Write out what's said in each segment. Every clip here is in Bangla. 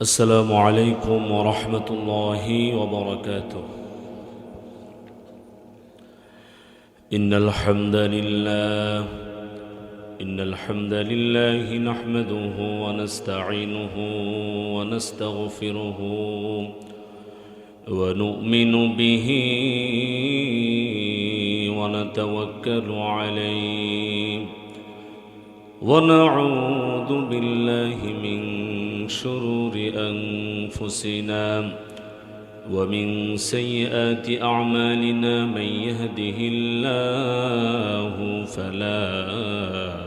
السلام عليكم ورحمة الله وبركاته. إن الحمد لله نحمده ونستعينه ونستغفره ونؤمن به ونتوكل عليه ونعوذ بالله من شرور أنفسنا ومن سيئات أعمالنا. من يهده الله فلا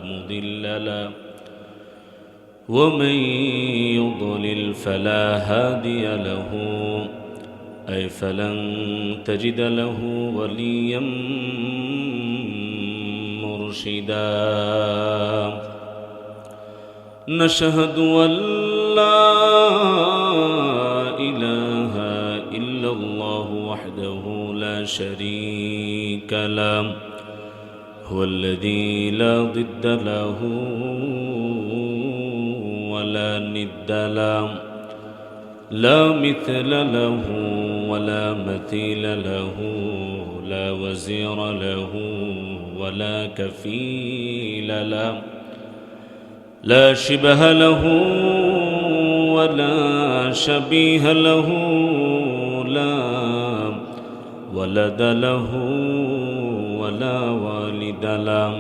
مضل له ومن يضلل فلا هادي له فلن تجد له وليا مرشدا. نشهد أن لا إله إلا الله وحده لا شريك له هو الذي لا ضد له ولا ند له لا مثل له ولا مثيل له لا وزير له ولا كفيل له لا شبه له ولا شبيه له لا ولد له ولا والد له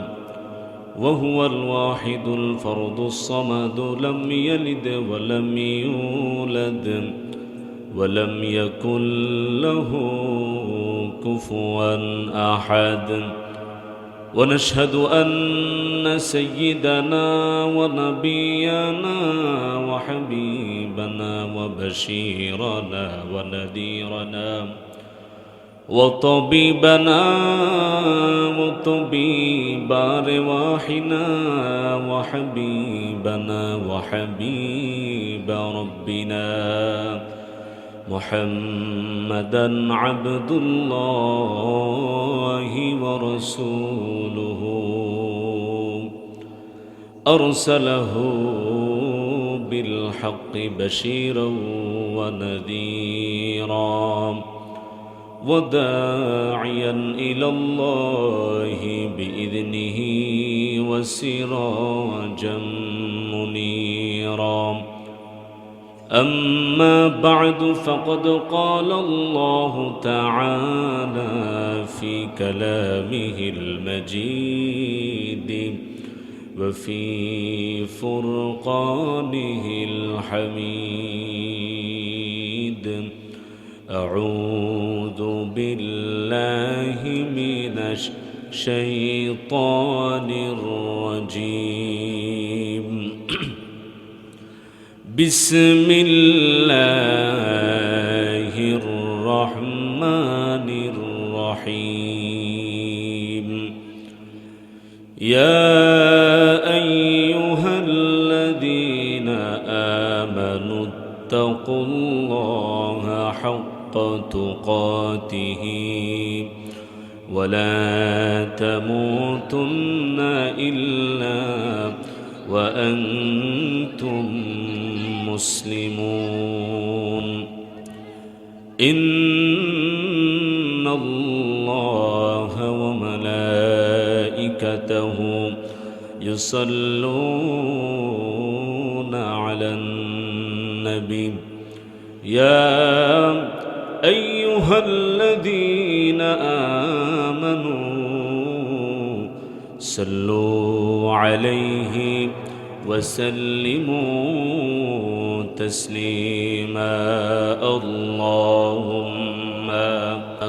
وهو الواحد الفرد الصمد لم يلد ولم يولد ولم يكن له كفوا أحد. ونشهد أن سيدنا ونبينا وحبيبنا وبشيرنا ونذيرنا وطبيبنا وطبيب أرواحنا وحبيبنا وحبيب ربنا محمدا عبد الله ورسوله أرسله بالحق بشيرا ونذيرا وداعيا إلى الله بإذنه وسراجا منيرا. أما بعد فقد قال الله تعالى في كلامه المجيد وفي فرقانه الحميد. أعوذ بالله من الشيطان الرجيم. بسم الله الرحمن الرحيم. يا أيها الذين آمنوا اتقوا الله حق تقاته ولا تموتن إلا وأنتم مسلمون. إن الله وملائكته يصلون على النبي يا أيها الذين آمنوا صلوا عليه وسلموا تسليما. اللهم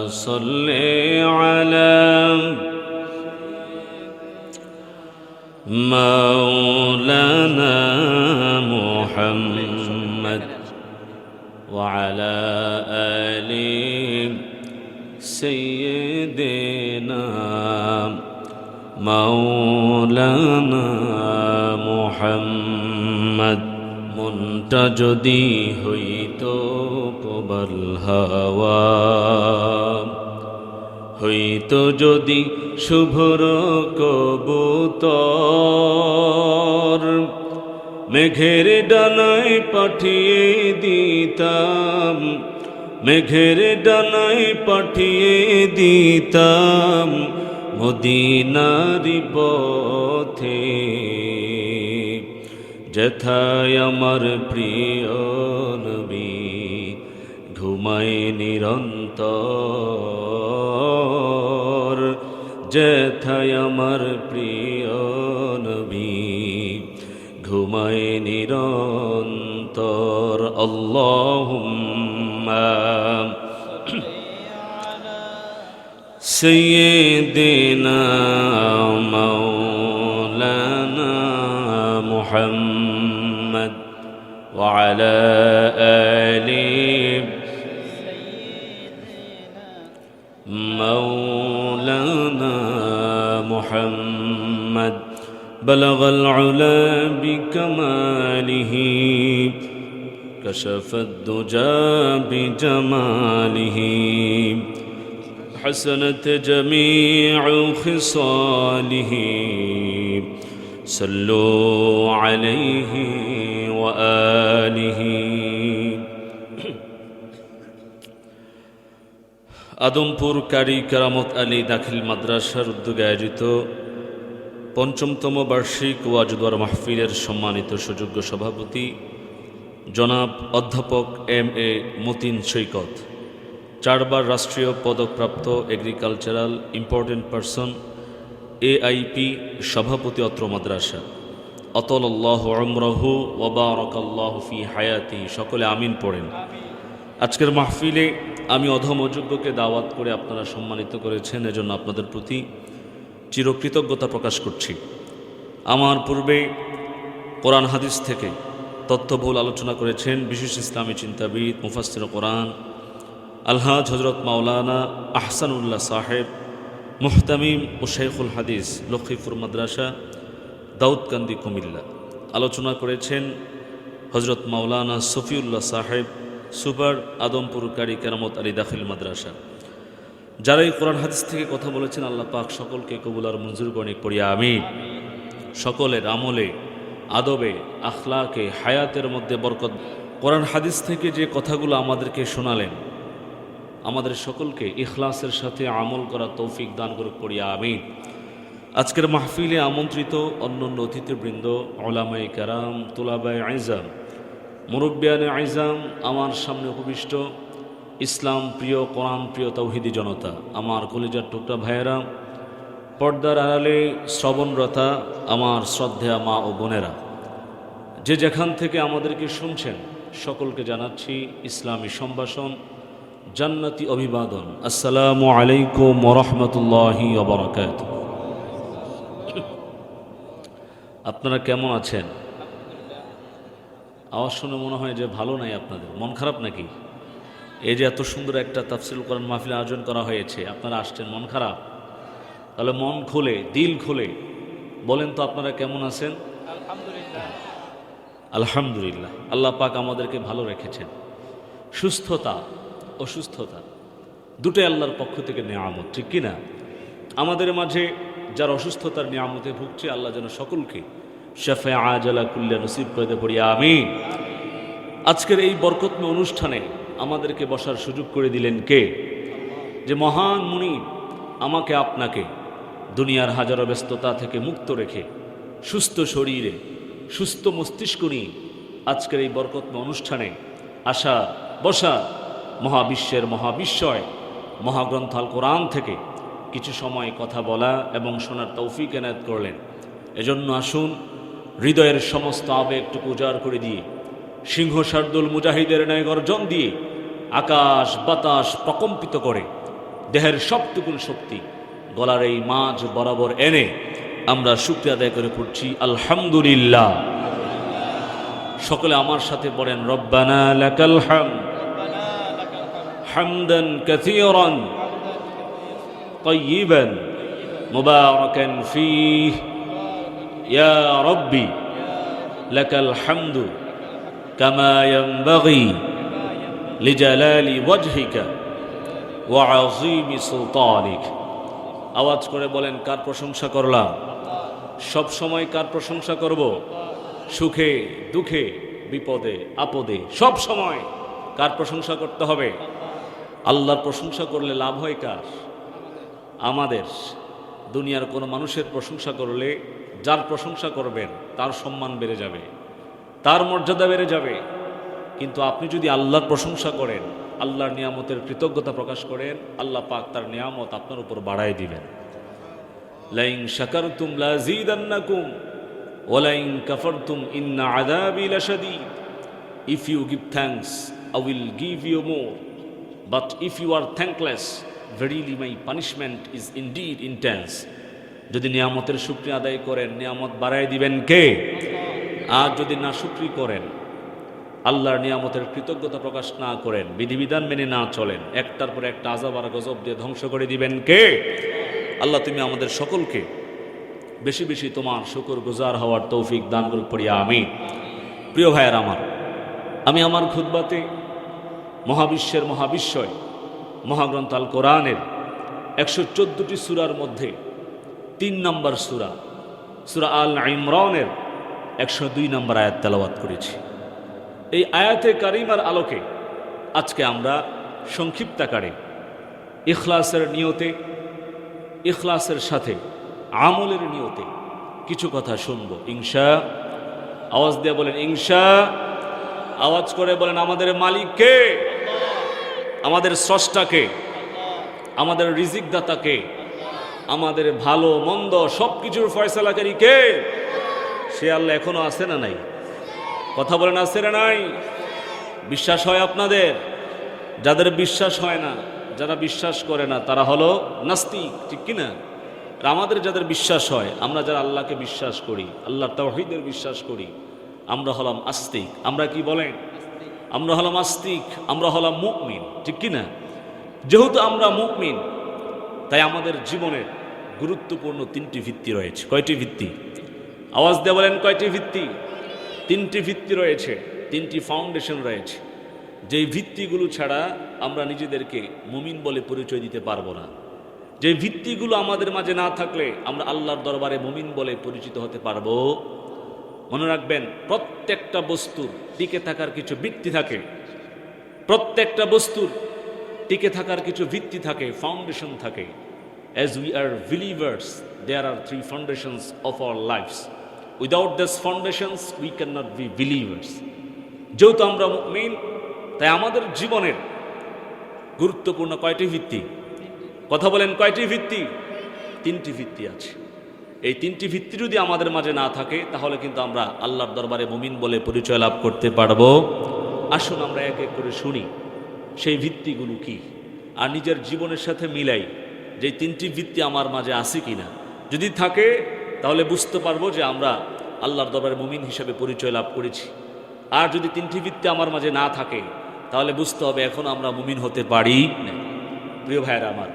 صل على مولانا محمد وعلى آل سيدنا مولانا محمد. মনটা যদি হইতো প্রবল হাওয়া হইতো যদি শুভ্র কবুতর মেঘের ডানায় পাঠিয়ে দিতাম, মেঘের ডানায় পাঠিয়ে দিতাম মদিনার পথে, যেথায় আমার প্রিয় নবী ঘুমায় নিরন্তর, যেথায় আমার প্রিয় নবী ঘুমায় নিরন্তর। আল্লাহুম্মা সাইয়্যিদিনা মাওলানা মুহাম্মদ ওয়া আলা আলি مولانا محمد بلغ العلا بكماله كشف الدجى بجماله حسنت جميع خصاله صلوا عليه وآله। আদমপুর কারি কেরামত আলী দাখিল মাদ্রাসার উদ্যোগে আয়োজিত পঞ্চমতম বার্ষিক ওয়াজুদার মাহফিলের সম্মানিত সুযোগ্য সভাপতি জনাব অধ্যাপক এম.এ. মতিন সৈকত, 4 বার রাষ্ট্রীয় পদকপ্রাপ্ত এগ্রিকালচারাল ইম্পর্টেন্ট পারসন AIP সভাপতি অত্র মাদ্রাসা, আতালাল্লাহু উমরাহু ওয়া বারাকাল্লাহু ফি হায়াতি, সকলে আমিন পড়েন। আজকের মাহফিলে আমি অধম অযোগ্যকে দাওয়াত করে আপনারা সম্মানিত করেছেন, এজন্য আপনাদের প্রতি চিরকৃতজ্ঞতা প্রকাশ করছি। আমার পূর্বে কোরআন হাদিস থেকে তথ্যবহুল আলোচনা করেছেন বিশিষ্ট ইসলামী চিন্তাবিদ মুফাসসির কোরআন আলহাজ হযরত মাওলানা আহসানুল্লাহ সাহেব, মুহতামিম ও শেখুল হাদিস লক্ষীপুর মাদ্রাসা দাউদকান্দি কুমিল্লা। আলোচনা করেছেন হযরত মাওলানা সফিউল্লাহ সাহেব, সুপার আদমপুর কারি কেরামত আলী দাখিল মাদ্রাসা। যারাই কোরআন হাদিস থেকে কথা বলেছেন আল্লাহ পাক সকলকে কবুল আর মঞ্জুর করেন পড়িয়া আমিন। সকলের আমলে, আদবে, আখলাকে, হায়াতের মধ্যে বরকত। কোরআন হাদিস থেকে যে কথাগুলো আমাদেরকে শোনালেন, আমাদের সকলকে ইখলাসের সাথে আমল করা তৌফিক দান করে পড়িয়া আমিন। আজকের মাহফিলে আমন্ত্রিত অন্যান্য অতিথিবৃন্দ, উলামায়ে কেরাম, তুলাবায়ে আইজাম, মুরব্বিয়ানে আইজাম, আমার সামনে উপবিষ্ট ইসলাম প্রিয়, কোরআন প্রিয় তাওহীদি জনতা, আমার কলিজার টুকরা ভাইয়েরা, পর্দার আড়ালে শ্রবণরতা আমার শ্রদ্ধেয়া মা ও বোনেরা, যে যেখান থেকে আমাদেরকে শুনছেন সকলকে জানাচ্ছি ইসলামী সম্ভাষণ, জান্নাতি অভিবাদন। আসসালামু আলাইকুম ওয়া রাহমাতুল্লাহি ওয়া বারাকাতুহু। আপনারা কেমন আছেন? আওয়াজ শুনে মনে হয় যে ভালো নাই, আপনাদের মন খারাপ নাকি? এই যে এত সুন্দর একটা তাফসীরুল কোরআন মাহফিল আয়োজন করা হয়েছে, আপনারা আসছেন, মন খারাপ? তাহলে মন খুলে, দিল খুলে বলেন তো আপনারা কেমন আছেন? আলহামদুলিল্লাহ, আলহামদুলিল্লাহ। আল্লাহ পাক আমাদেরকে ভালো রেখেছেন। সুস্থতা, অসুস্থতা দুটোই আল্লাহর পক্ষ থেকে নিয়ামত, ঠিক কিনা? আমাদের মাঝে যারা অসুস্থতার নিয়ামতে ভুগছে, আল্লাহ যেন সকলকে শাফায়ে আজালা কুল্লা নসিব করে পড়ি আমিন। আজকের এই বরকতময় অনুষ্ঠানে আমাদেরকে বসার সুযোগ করে দিলেন কে? যে মহান মুনি আমাকে আপনাকে দুনিয়ার হাজারো ব্যস্ততা থেকে মুক্ত রেখে সুস্থ শরীরে, সুস্থ মস্তিষ্ক নিয়ে আজকের এই বরকতময় অনুষ্ঠানে আসা বসা, মহাবিশ্বের মহাবিশ্বয় মহাগ্রন্থ আল কোরআন থেকে কিছু সময় কথা বলা এবং শোনার তৌফিক এনায়েত করলেন। এজন্য আসুন হৃদয়ের সমস্ত আবেগটুকু উজাড় করে দিয়ে, সিংহ শার্দুল মুজাহিদের ন্যায় গর্জন দিয়ে, আকাশ বাতাস প্রকম্পিত করে দেহের সবটুকুন শক্তি গলার এই মাঝ বরাবর এনে আমরা শুকরিয়া আদায় করে পড়ছি আলহামদুলিল্লাহ। সকলে আমার সাথে পড়েন রব্বানা লাকাল হামদ হামদান কাসীরান তাইয়িবান মুবারাকান ফীহি ইয়া রাব্বি লাকাল হামদু কামা ইয়ানবাগি লিজালালি ওয়াজহিকা ওয়া আযীমি সুলতানিক। আওয়াজ করে বলেন, কার প্রশংসা করলাম? সব সময় কার প্রশংসা করব? সুখে দুঃখে বিপদে আপদে সব সময় কার প্রশংসা করতে হবে? আল্লাহর প্রশংসা করলে লাভ হয় কার? আমাদের। দুনিয়ার কোনো মানুষের প্রশংসা করলে যার প্রশংসা করবেন তার সম্মান বেড়ে যাবে, তার মর্যাদা বেড়ে যাবে। কিন্তু আপনি যদি আল্লাহর প্রশংসা করেন, আল্লাহর নিয়ামতের কৃতজ্ঞতা প্রকাশ করেন, আল্লাহ পাক তার নিয়ামত আপনার উপর বাড়ায় দিবেন। লাইন শাকারতুম লাযীদান্নাকুম ওয়া লাইন কাফারতুম ইন্না আযাবি লাশাদীদ। If you give thanks I will give you more, but if you are thankless verily my punishment is indeed intense. যদি নিয়ামতের শুকরিয়া আদায় করেন, নিয়ামত বাড়ায় দিবেন কে? আর যদি না শুকরি করেন, আল্লাহর নিয়ামতের কৃতজ্ঞতা প্রকাশ না করেন, বিধিবিধান মেনে না চলেন, একটার পর একটা আযাব আর গজব দিয়ে ধ্বংস করে দিবেন কে? আল্লাহ তুমি আমাদের সকলকে বেশি বেশি তোমার শুকর গুজার হওয়ার তৌফিক দান করুক, পড়িয়া আমিন। প্রিয় ভাইয়ের আমার, আমি আমার খুতবাতে মহাবিশ্বের মহাবিশ্বয় মহাগ্রন্থ আল কোরআনের 114টি সূরার মধ্যে 3 নম্বর সূরা, সূরা আল ইমরানের 102 নম্বর আয়াত তেলাওয়াত করেছি। এই আয়াতে কারিমার আলোকে আজকে আমরা সংক্ষিপ্ত আকারে ইখলাসের নিয়তে, ইখলাসের সাথে আমলের নিয়তে কিছু কথা শুনব ইনশা। আওয়াজ দিয়ে বলেন ইনশা। আওয়াজ করে বলেন আমাদের মালিককে, আমাদের স্রষ্টাকে, আমাদের রিজিক দাতাকে, আমাদের ভালো মন্দ সব কিছুর ফয়সালাকারী কে? সে আল্লাহ এখনো আছে না নাই? কথা বলেন আছে না নাই? বিশ্বাস হয় আপনাদের? যাদের বিশ্বাস হয় না, যারা বিশ্বাস করে না, তারা হলো নাস্তিক, ঠিক কিনা? আর আমাদের যাদের বিশ্বাস হয়, আমরা যারা আল্লাহকে বিশ্বাস করি, আল্লাহর তাওহীদের বিশ্বাস করি, আমরা হলাম আস্তিক। আমরা কি বলেন? আমরা হলাম আস্তিক, আমরা হলাম মুমিন, ঠিক কিনা? যেহেতু আমরা মুমিন, তাই আমাদের জীবনের গুরুত্বপূর্ণ 3টি ভিত্তি রয়েছে। কয়টি ভিত্তি? আওয়াজ দিয়ে বলেন কয়টি ভিত্তি? 3টি ভিত্তি রয়েছে, 3টি ফাউন্ডেশন রয়েছে। যেই ভিত্তিগুলো ছাড়া আমরা নিজেদেরকে মুমিন বলে পরিচয় দিতে পারবো না। যে ভিত্তিগুলো আমাদের মাঝে না থাকলে আমরা আল্লাহর দরবারে মুমিন বলে পরিচিত হতে পারবো। মনে রাখবেন, প্রত্যেকটা বস্তুর টিকে থাকার কিছু ভিত্তি থাকে, প্রত্যেকটা বস্তুর টিকে থাকার কিছু ভিত্তি থাকে, ফাউন্ডেশন থাকে। As we are believers, there are 3 foundations of our lives. Without these foundations, we cannot be believers. যেহেতু আমরা মুমিন, তাই আমাদের জীবনের গুরুত্বপূর্ণ কয়টি ভিত্তি? কথা বলেন কয়টি ভিত্তি? 3টি ভিত্তি আছে। এই 3টি ভিত্তি যদি আমাদের মাঝে না থাকে, তাহলে কিন্তু আমরা আল্লাহর দরবারে মুমিন বলে পরিচয় লাভ করতে পারবো। আসুন আমরা এক এক করে শুনি সেই ভিত্তিগুলো কি, আর নিজের জীবনের সাথে মিলাই যে 3টি ভিত্তি আমার মাঝে আছে কিনা। যদি থাকে তাহলে বুঝতে পারবো যে আমরা আল্লাহর দরবারে মুমিন হিসেবে পরিচয় লাভ করেছি। আর যদি 3টি ভিত্তি আমার মাঝে না থাকে, তাহলে বুঝতে হবে এখন আমরা মুমিন হতে পারি না। প্রিয় ভাইয়েরা আমার,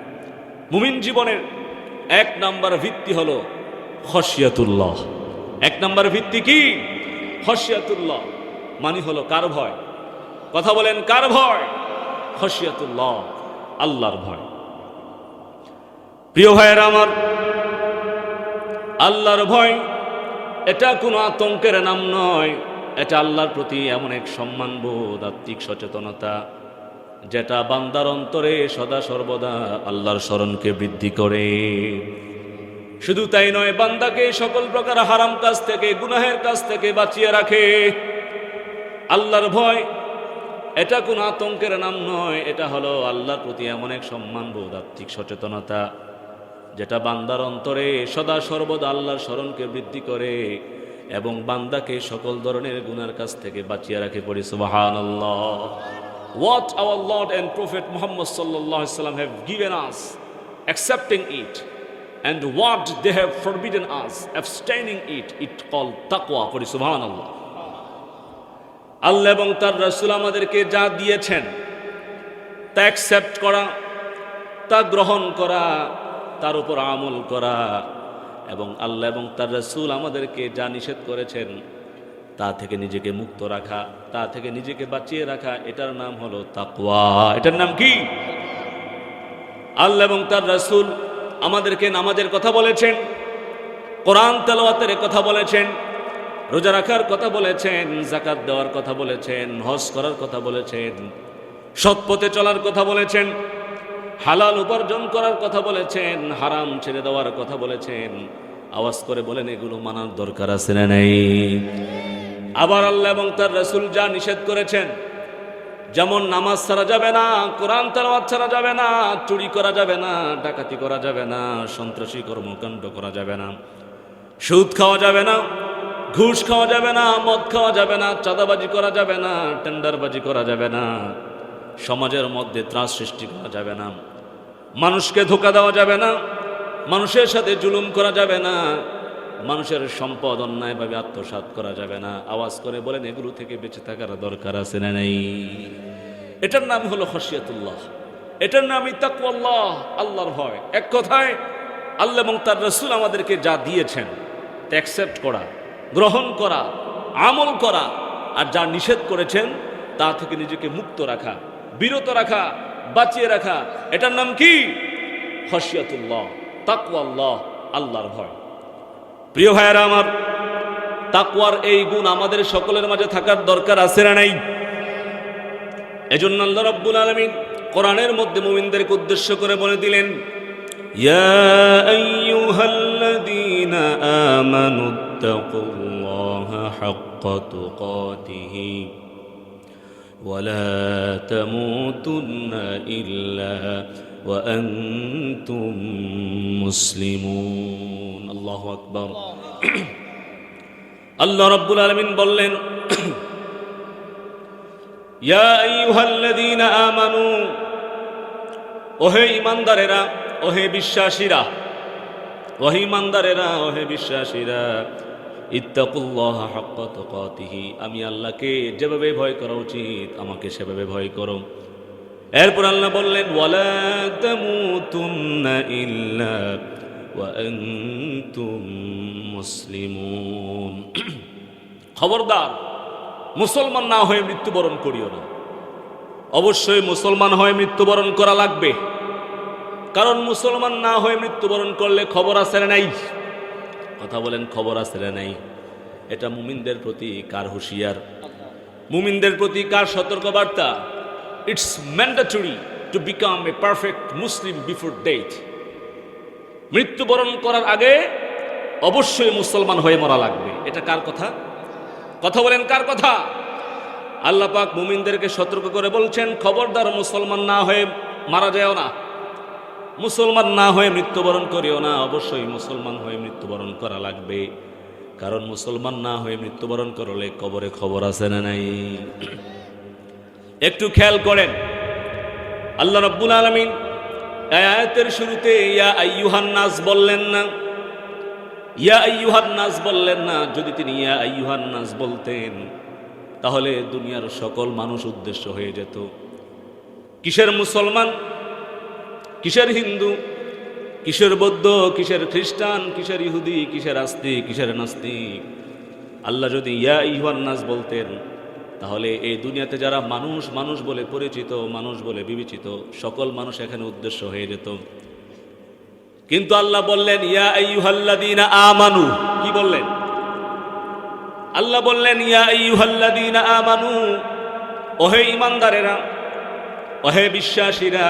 মুমিন জীবনের 1 নম্বর ভিত্তি হলো খশিয়াতুল্লাহ। 1 নম্বর ভিত্তি কি? খশিয়াতুল্লাহ। মানে হলো কার ভয়? কথা বলেন কার ভয়? খশিয়াতুল্লাহ, আল্লাহর ভয়। প্রিয় ভাইয়েরা আমার, আল্লাহর ভয় এটা কোনো আতঙ্কের নাম নয়, এটা আল্লাহর প্রতি এমন এক সম্মানবোধ, আত্মিক সচেতনতা, যেটা বান্দার অন্তরে সদা সর্বদা আল্লাহর স্মরণকে বৃদ্ধি করে। শুধু তাই নয়, বান্দাকে সকল প্রকার হারাম কাজ থেকে, গুনাহের কাজ থেকে বাঁচিয়ে রাখে। আল্লাহর ভয় এটা কোনো আতঙ্কের নাম নয়, এটা হলো আল্লাহর প্রতি এমন এক সম্মানবোধ, আত্মিক সচেতনতা, যেটা বান্দার অন্তরে সদা সর্বদা আল্লাহর স্মরণকে বৃদ্ধি করে এবং বান্দাকে সকল ধরনের গুনার কাছ থেকে বাঁচিয়ে রাখে। পড়ি সুবহানাল্লাহ। What our Lord and Prophet Muhammad sallallahu alaihi wasallam have given us, accepting it, and what they have forbidden us, abstaining it, it called taqwa. পড়ি সুবহানাল্লাহ। আল্লাহ এবং তার রাসূল আমাদেরকে যা দিয়েছেন তা অ্যাকসেপ্ট করা, তা গ্রহণ করা, তার উপর আমল করা, এবং আল্লাহ এবং তার রাসূল আমাদেরকে যা নিষেধ করেছেন তা থেকে নিজেকে মুক্ত রাখা, তা থেকে নিজেকে বাঁচিয়ে রাখা, এটার নাম হলো তাকওয়া। এটার নাম কি? আল্লাহ এবং তার রাসূল আমাদেরকে নামাজের কথা বলেছেন, কোরআন তেলাওয়াতের কথা বলেছেন, রোজা রাখার কথা বলেছেন, যাকাত দেওয়ার কথা বলেছেন, হজ করার কথা বলেছেন, সৎ পথে চলার কথা বলেছেন, হালাল উপার্জন করার কথা বলেছেন, হারাম ছেড়ে দেওয়ার কথা বলেছেন। আওয়াজ করে বলেন এগুলো মানার দরকার আছে না নাই? আবার আল্লাহ এবং তার রাসূল যা নিষেধ করেছেন, যেমন নামাজ ছাড়া যাবে না, কোরআন তেলাওয়াত ছাড়া যাবে না, চুরি করা যাবে না, ডাকাতি করা যাবে না, সন্ত্রাসী কর্মকাণ্ড করা যাবে না, সুদ খাওয়া যাবে না, ঘুষ খাওয়া যাবে না, মদ খাওয়া যাবে না, চাঁদাবাজি করা যাবে না, টেন্ডারবাজি করা যাবে না, সমাজের মধ্যে ত্রাস সৃষ্টি করা যাবে না, মানুষকে ধোঁকা দেওয়া যাবে না, মানুষের সাথে জুলুম করা যাবে না, মানুষের সম্পদ অন্যায়ভাবে আত্মসাৎ করা যাবে না। আওয়াজ করে বলেন এগুলো থেকে বেঁচে থাকার দরকার আছে না নাই? এটার নাম হলো খশিয়াতুল্লাহ, এটার নামই তাকওয়াল্লাহ, আল্লাহর ভয়। এক কথায় আল্লাহ এবং তার রাসূল আমাদেরকে যা দিয়েছেন তা অ্যাকসেপ্ট করা, গ্রহণ করা, আমল করা, আর যা নিষেধ করেছেন তা থেকে নিজেকে মুক্ত রাখা, বিরত রাখা, বাঁচিয়ে রাখা। এটার নাম কি? খশিয়াতুল্লাহ, তাকওয়াল্লাহ, আল্লাহর ভয়। প্রিয় ভাইয়েরা আমার, তাকওয়ার এই গুণ আমাদের সকলের মাঝে থাকার দরকার আছে না নাই? এজন্য আল্লাহ রাব্বুল আলামিন কোরআনের মধ্যে মুমিনদেরকে উদ্দেশ্য করে বলে দিলেন, ইয়া আইয়ুহাল্লাযীনা আমানুত্তাকুল্লাহা হাক্কা তুকাতিহি ওয়া লা তামুতুন্না ইল্লা ওয়া আনতুম মুসলিমুন। আল্লাহু আকবার। আল্লাহ রাব্বুল আলামিন বললেন, ইয়া আইয়ুহাল্লাযীনা আমানু, ওহে ঈমানদারেরা, ওহে বিশ্বাসীরা, ওহে ঈমানদারেরা, ওহে বিশ্বাসীরা, ইত্তাকুল্লাহা হাক্কা তুকাতিহি, আমি আল্লাহকে যেভাবে ভয় করা উচিত আমাকে সেভাবে ভয় করো। এরপর আল্লাহ বললেন, ওয়ালা তামুতুন্না ইল্লা ওয়া আনতুম মুসলিমুন, খবরদার মুসলমান না হয়ে মৃত্যুবরণ করিও না। অবশ্যই মুসলমান হয়ে মৃত্যুবরণ করা লাগবে, কারণ মুসলমান না হয়ে মৃত্যুবরণ করলে খবর আছে না নাই? কথা বলেন, খবর আছে না নাই? এটা মুমিনদের প্রতি কার হুঁশিয়ার, মুমিনদের প্রতি কার সতর্কবার্তা? It's mandatory to become a perfect Muslim before death. মৃত্যুবরণ করার আগে অবশ্যই মুসলমান হয়ে মরা লাগবে। এটা কার কথা? কথা বলেন, কার কথা? আল্লাহ পাক মুমিনদেরকে সতর্ক করে বলছেন, খবরদার মুসলমান না হয়ে মারা যাও না, মুসলমান না হয়ে মৃত্যুবরণ করিও না। অবশ্যই মুসলমান হয়ে মৃত্যুবরণ করা লাগবে, কারণ মুসলমান না হয়ে মৃত্যুবরণ করলে কবরে খবর আছে না নাই? একটু খেয়াল করেন, আল্লাহ রাব্বুল আলামিন আয়াতের শুরুতে ইয়া আইয়ুহান নাস বললেন না, ইয়া আইয়ুহান নাস বললেন না। যদি তিনি ইয়া আইয়ুহান নাস বলতেন তাহলে দুনিয়ার সকল মানুষ উদ্দেশ্য হয়ে যেত। কিসের মুসলমান, কিসের হিন্দু, কিসের বৌদ্ধ, কিসের খ্রিস্টান, কিসের ইহুদি, কিসের আস্তিক, কিসের নাস্তিক। আল্লাহ যদি ইয়া আইয়ুহান নাস বলতেন তাহলে এই দুনিয়াতে যারা মানুষ মানুষ বলে পরিচিত, মানুষ বলে বিবেচিত, সকল মানুষ এখানে উদ্দেশ্য হয়ে যেত। কিন্তু আল্লাহ বললেন ইয়া আইয়ুহাল্লাযীনা আমানু। কি বললেন? আল্লাহ বললেন ইয়া আইয়ুহাল্লাযীনা আমানু, ওহে ঈমানদারেরা, ওহে বিশ্বাসীরা,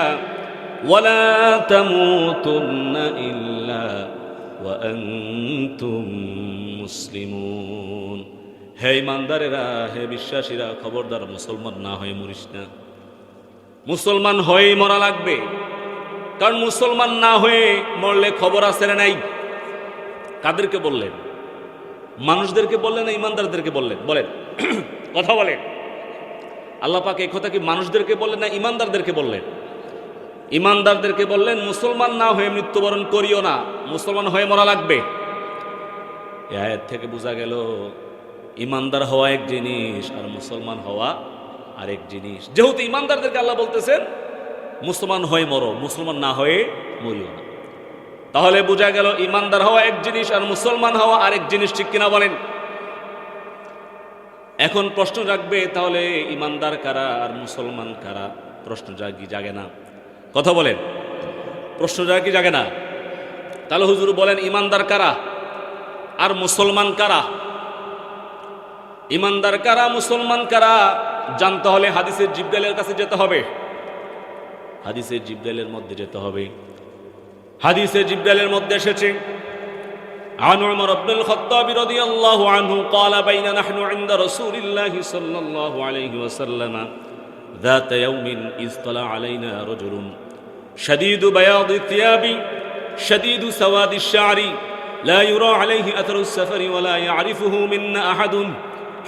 ওয়ালা তামুতুন্না ইল্লা ওয়া আনতুম মুসলিমুন। হে ঈমানদারেরা, হে বিশ্বাসীরা, খবরদার মুসলমান না হয়ে মরিস না। মুসলমান হয়েই মরা লাগবে, কারণ মুসলমান না হয়ে মরলে খবর আছে না নাই? কাদেরকে বললেন? মানুষদেরকে বললেন না ঈমানদারদেরকে বললেন? বলেন, কথা বলেন। আল্লাহ পাক এই কথা কি মানুষদেরকে বললেন না ঈমানদারদেরকে বললেন? ঈমানদারদেরকে বললেন মুসলমান না হয়ে মৃত্যুবরণ করিও না, মুসলমান হয়ে মরা লাগবে। এই আয়াত থেকে বোঝা গেল ঈমানদার হওয়া এক জিনিস আর মুসলমান হওয়া আরেক জিনিস। যেহেতু ঈমানদারদেরকে আল্লাহ বলতেছেন মুসলমান হয়ে মরো, মুসলমান না হয়ে মরিও না, তাহলে বোঝা গেল ঈমানদার হওয়া এক জিনিস আর মুসলমান হওয়া আরেক জিনিস। ঠিক কিনা বলেন? এখন প্রশ্ন জাগবে, তাহলে ঈমানদার কারা আর মুসলমান কারা? প্রশ্ন জাগে না? কথা বলেন, প্রশ্ন জাগে না? তাহলে হুজুর বলেন ঈমানদার কারা আর মুসলমান কারা? ইমানদার কারা, মুসলমান কারা জানতে হলে হাদিসের জিব্রাইলের কাছে যেতে হবে, হাদিসের জিব্রাইলের মধ্যে যেতে হবে। হাদিসে জিব্রাইলের মধ্যে এসেছে عن عمر بن الخطاب رضي الله عنه قال بين نحن عند رسول الله صلى الله عليه وسلم ذات يوم إذ طلع علينا رجل شديد بياض الثياب شديد سواد الشعر لا يرى عليه أثر السفر ولا يعرفه منا أحد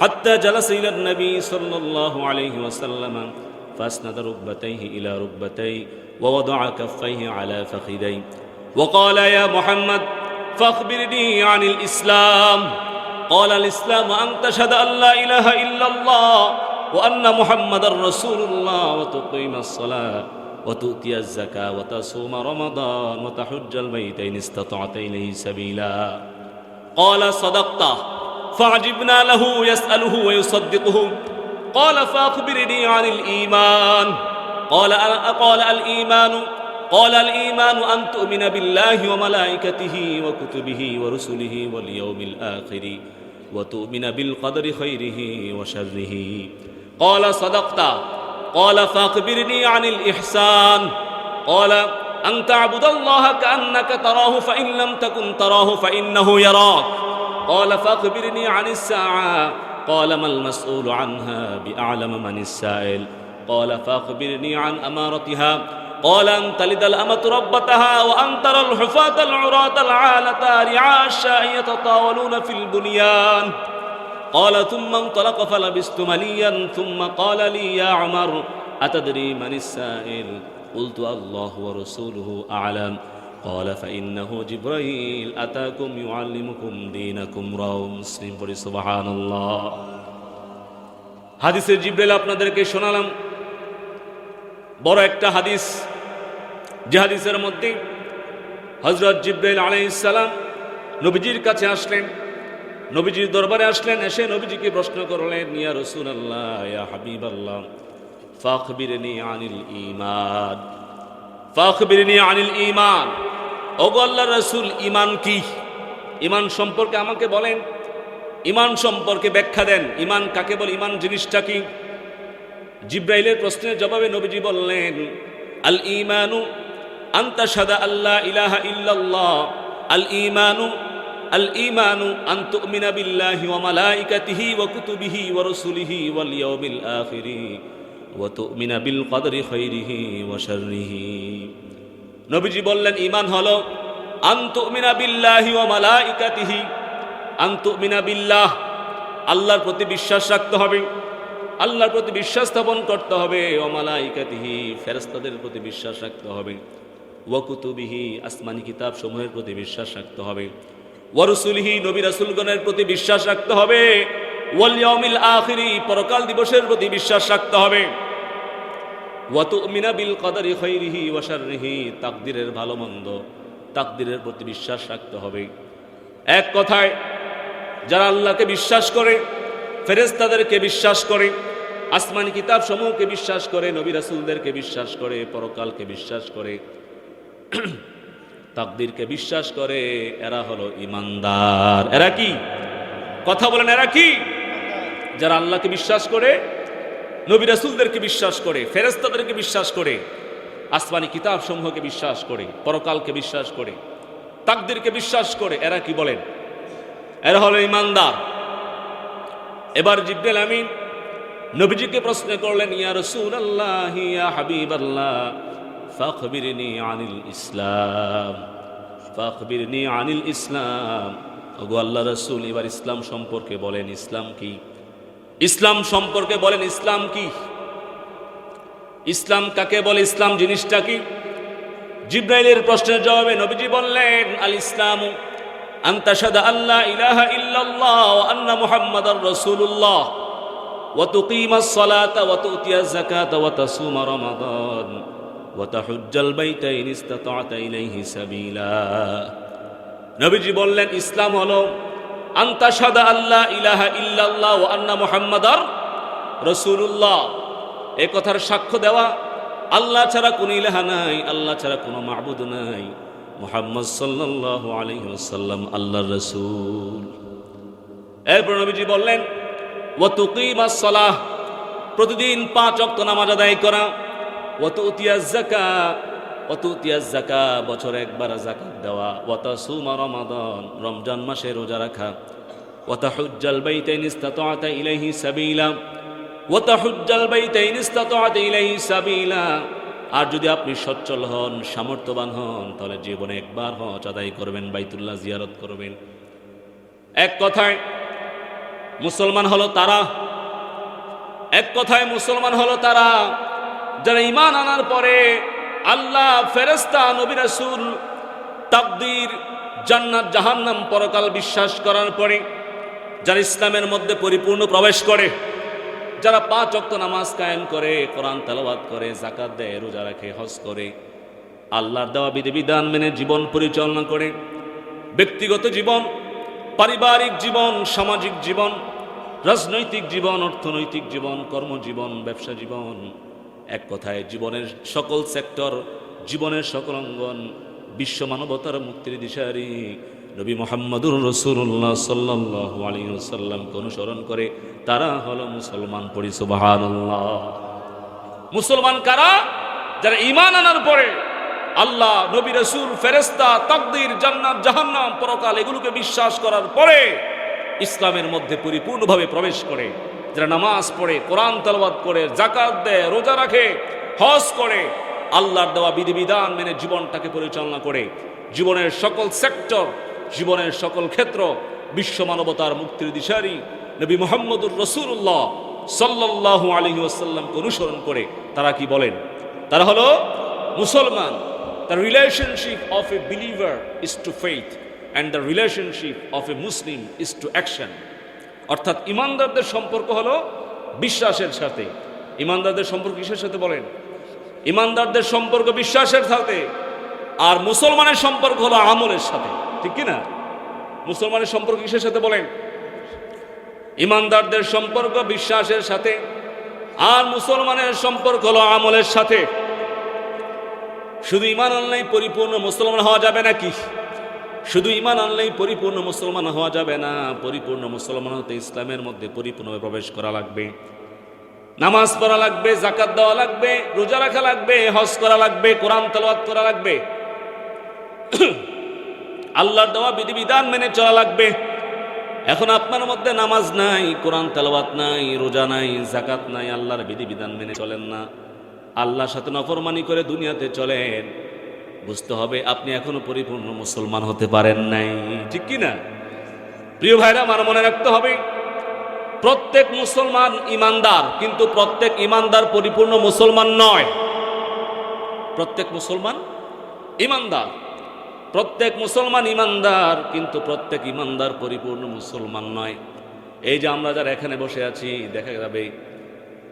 حتى جلس إلى النبي صلى الله عليه وسلم فأسند ركبتيه إلى ركبتيه ووضع كفيه على فخذيه وقال يا محمد فأخبرني عن الإسلام قال الإسلام أن تشهد أن لا إله إلا الله وأن محمد رسول الله وتقيم الصلاة وتؤتي الزكاة وتصوم رمضان وتحج البيت إن استطعت إليه سبيلا قال صدقت فعجبنا له يسأله ويصدقه قال فأخبرني عن الإيمان قال الإيمان قال الإيمان أن تؤمن بالله وملائكته وكتبه ورسله واليوم الآخر وتؤمن بالقدر خيره وشره قال صدقت قال فأخبرني عن الإحسان قال أن تعبد الله كأنك تراه فإن لم تكن تراه فإنه يراك قال فأخبرني عن الساعة قال ما المسؤول عنها بأعلم من السائل قال فأخبرني عن أمارتها قال أن تلد الأمة ربتها وأن ترى الحفاة العراة العالة رعاء الشاء يتطاولون في البنيان قال ثم انطلق فلبست مليا ثم قال لي يا عمر أتدري من السائل قلت الله ورسوله أعلم قال فإنه جبريل أتاكم يعلمكم دينكم رواه مسلم سبحان الله হাদিসের জিব্রাইল আপনাদেরকে শোনালাম বড় একটা হাদিস, যে হাদিসের মধ্যে হযরত জিব্রাইল আলাইহিস সালাম নবীজির কাছে আসলেন, নবীজির দরবারে আসলেন, এসে নবীজিকে প্রশ্ন করলেন ইয়া রাসূলুল্লাহ ইয়া হাবিবাল্লাহ ফাখবিরনি আনিল ঈমান ফাখবিরনি আনিল ঈমান, ওগো আল্লাহর রাসূল ঈমান কি? ঈমান সম্পর্কে আমাকে বলেন, ঈমান সম্পর্কে ব্যাখ্যা দেন, ঈমান কাকে বলে, ঈমান জিনিসটা কি? জিব্রাইলের প্রশ্নের জবাবে নবীজি বললেন আল ঈমানু আন তাশহাদা আল্লা ইলাহা ইল্লাল্লাহ আল ঈমানু আন তুমিনা বিল্লাহি ওয়া মালাইকাতিহি ওয়া কুতুবিহি ওয়া রাসূলিহি ওয়াল ইয়াউমিল আখিরি ওয়া তুমিনা বিল কদরি খাইরিহি ওয়া শাররিহি। নবীজি বললেন ঈমান হলো আন তুমিনা বিল্লাহি ওয়া মালাইকাতিহি, আন তুমিনা বিল্লাহ, আল্লাহর প্রতি বিশ্বাস রাখতে হবে, আল্লাহর প্রতি বিশ্বাস স্থাপন করতে হবে, ওয়া মালাইকাতিহি, ফেরেশতাদের প্রতি বিশ্বাস রাখতে হবে, ওয়া কুতুবিহি, আসমানি কিতাব সমূহের প্রতি বিশ্বাস রাখতে হবে, ওয়া রাসূলিহি, নবী রাসূলগণের প্রতি বিশ্বাস রাখতে হবে, ওয়াল ইয়াউমিল আখিরি, পরকাল দিবসের প্রতি বিশ্বাস রাখতে হবে, ওয়া তুমিনা বিল কদরি খাইরিহি ওয়া শাররিহি, তাকদীরের ভালো মন্দ, তাকদীরের প্রতি বিশ্বাস রাখতে হবে। এক কথায় যারা আল্লাহকে বিশ্বাস করে, ফেরেশতাদেরকে বিশ্বাস করে, আসমানি কিতাব সমূহকে বিশ্বাস করে, নবী রাসূলদেরকে বিশ্বাস করে, পরকালকে বিশ্বাস করে, তাকদীরকে বিশ্বাস করে, এরা হলো ঈমানদার। এরা কি? কথা বলেন, এরা কি? যারা আল্লাহকে বিশ্বাস করে, নবী রাসূলদেরকে বিশ্বাস করে, ফেরেশতাদেরকে বিশ্বাস করে, আসমানি কিতাব সমূহকে বিশ্বাস করে, পরকালকে বিশ্বাস করে, তাকদীরকে বিশ্বাস করে, এরা কি বলেন? এরা হলো ঈমানদার। এবার জিবরিল আমিন নবীজিকে প্রশ্ন করলেন ইয়া রাসূলুল্লাহ ইয়া হাবিবাল্লাহ ফাখবিরনি আনিল ইসলাম ফাখবিরনি আনিল ইসলাম, ওগো আল্লাহর রাসূল এবার ইসলাম সম্পর্কে বলেন, ইসলাম কি? ইসলাম সম্পর্কে বলেন, ইসলাম কি? ইসলাম কাকে বলে? ইসলাম জিনিসটা কি? জিবরাইলের প্রশ্নের জবাবে নবীজি বললেন আল ইসলামু আন তাশহাদা আল্লা ইলাহা ইল্লাল্লাহ ওয়া আন্না মুহাম্মাদার রাসূলুল্লাহ ওয়া তুকিমাস সালাতা ওয়া তুতিয়াজ যাকাতা ওয়া তাসুমা রমাদান ওয়া তাহুজ্জাল বাইতা ইন ইসতাতা'তা ইলাইহি সাবিলা। নবীজি বললেন ইসলাম হলো আন তাশহাদা আল্লা ইলাহা ইল্লাল্লাহ ওয়া আন্না মুহাম্মাদার রাসূলুল্লাহ, এই কথার সাক্ষ্য দেওয়া আল্লাহ ছাড়া কোনো ইলাহা নাই, আল্লাহ ছাড়া কোনো মাবুদ নাই, মুহাম্মদ সাল্লাল্লাহু আলাইহি ওয়াসাল্লাম আল্লাহর রাসূল। এরপর নবীজি বললেন ওয়া তুকিমাস সালাহ, প্রতিদিন 5 ওয়াক্ত নামাজ আদায় করা, ওয়া তুতিয়াজ যাকাত, ওয়া তুতিয়াজ যাকাত, বছরে একবার যাকাত দেওয়া, ওয়া তাসুমা রমাদান, রমজান মাসে রোজা রাখা, ওয়া তাহুজ্জাল বাইতাইন ইসতাতা'তা ইলাইহি সাবিলা, ওয়া তাহুজ্জাল বাইতাইন ইসতাতা'তা ইলাইহি সাবিলা। আর যদি আপনি সচ্ছল হন, সামর্থ্যবান হন, তাহলে জীবনে একবার হজ আদায় করবেন, বাইতুল্লাহ জিয়ারত করবেন। এক কথায় মুসলমান হলো তারা, এক কথায় মুসলমান হলো তারা যারা ঈমান আনার পরে আল্লাহ, ফেরেশতা, নবী রাসূল, তাকদীর, জান্নাত, জাহান্নাম, পরকাল বিশ্বাস করার পরে যারা ইসলামের মধ্যে পরিপূর্ণ প্রবেশ করে, যারা 5 ওয়াক্ত নামাজ কায়েম করে, কোরআন তেলাওয়াত করে, যাকাত দেয়, রোজা রাখে, হজ করে, আল্লাহর দেওয়া বিধিবিধান মেনে জীবন পরিচালনা করে, ব্যক্তিগত জীবন, পারিবারিক জীবন, সামাজিক জীবন, রাজনৈতিক জীবন, অর্থনৈতিক জীবন, কর্মজীবন, ব্যবসা জীবন, এক কথায় জীবনের সকল সেক্টর, জীবনের সকল অঙ্গন বিশ্ব মানবতার মুক্তির দিশারি নবী মুহাম্মদুর রাসূলুল্লাহ সাল্লাল্লাহু আলাইহি ওয়াসাল্লামকে অনুসরণ করে তারা হলো মুসলমান। পড়ি সুবহানাল্লাহ। মুসলমান কারা? যারা ঈমান আনার পরে আল্লাহ, নবী, রাসূল, ফেরেশতা, তাকদীর, জান্নাত, জাহান্নাম, পরকাল এগুলোকে বিশ্বাস করার পরে ইসলামের মধ্যে পরিপূর্ণভাবে প্রবেশ করে, যারা নামাজ পড়ে, কোরআন তেলাওয়াত করে, যাকাত দেয়, রোজা রাখে, হজ করে, আল্লাহর দেওয়া বিধিবিধান মেনে জীবনটাকে পরিচালনা করে, জীবনের সকল সেক্টর, জীবনের সকল ক্ষেত্র বিশ্ব মানবতার মুক্তির দিশারি নবী মুহাম্মদুর রাসূলুল্লাহ সাল্লাল্লাহু আলাইহি ওয়াসাল্লামকে অনুসরণ করে তারা কি বলেন? তারা হলো মুসলমান। The relationship of a believer is to faith and the relationship of a Muslim is to action. অর্থাৎ ইমানদারদের সম্পর্ক হলো বিশ্বাসের সাথে। ইমানদারদের সম্পর্ক কিসের সাথে বলেন? ইমানদারদের সম্পর্ক বিশ্বাসের সাথে, আর মুসলমানের সম্পর্ক হলো আমলের সাথে, ঠিক কি না? মুসলমানের সম্পর্ক কিসের সাথে বলেন? ইমানদারদের সম্পর্ক বিশ্বাসের সাথে, আর মুসলমানের সম্পর্ক হলো আমলের সাথে। শুধু ঈমান আনলেই পরিপূর্ণ মুসলমান হওয়া যাবে নাকি? শুধু ঈমান আনলেই পরিপূর্ণ মুসলমান হওয়া যাবে না। পরিপূর্ণ মুসলমান হতে ইসলামের মধ্যে পরিপূর্ণভাবে প্রবেশ করা লাগবে, নামাজ পড়া লাগবে, যাকাত দেওয়া লাগবে, রোজা রাখা লাগবে, হজ করা লাগবে, কোরআন তেলাওয়াত করা লাগবে, আল্লাহর দেওয়া বিধিবিধান মেনে চলা লাগবে। এখন আপনার মধ্যে নামাজ নাই, কোরআন তেলাওয়াত নাই, রোজা নাই, যাকাত নাই, আল্লাহর বিধিবিধান মেনে চলেন না, আল্লাহর সাথে নফরমানি করে দুনিয়াতে চলেন, বুঝতে হবে আপনি এখনো পরিপূর্ণ মুসলমান হতে পারেন নাই, ঠিক কি না? প্রিয় ভাইরা, আমার মনে রাখতে হবে প্রত্যেক মুসলমান ইমানদার, কিন্তু প্রত্যেক ইমানদার পরিপূর্ণ মুসলমান নয়। প্রত্যেক মুসলমান ইমানদার, প্রত্যেক মুসলমান ইমানদার, কিন্তু প্রত্যেক ইমানদার পরিপূর্ণ মুসলমান নয়। এই যে আমরা যারা এখানে বসে আছি,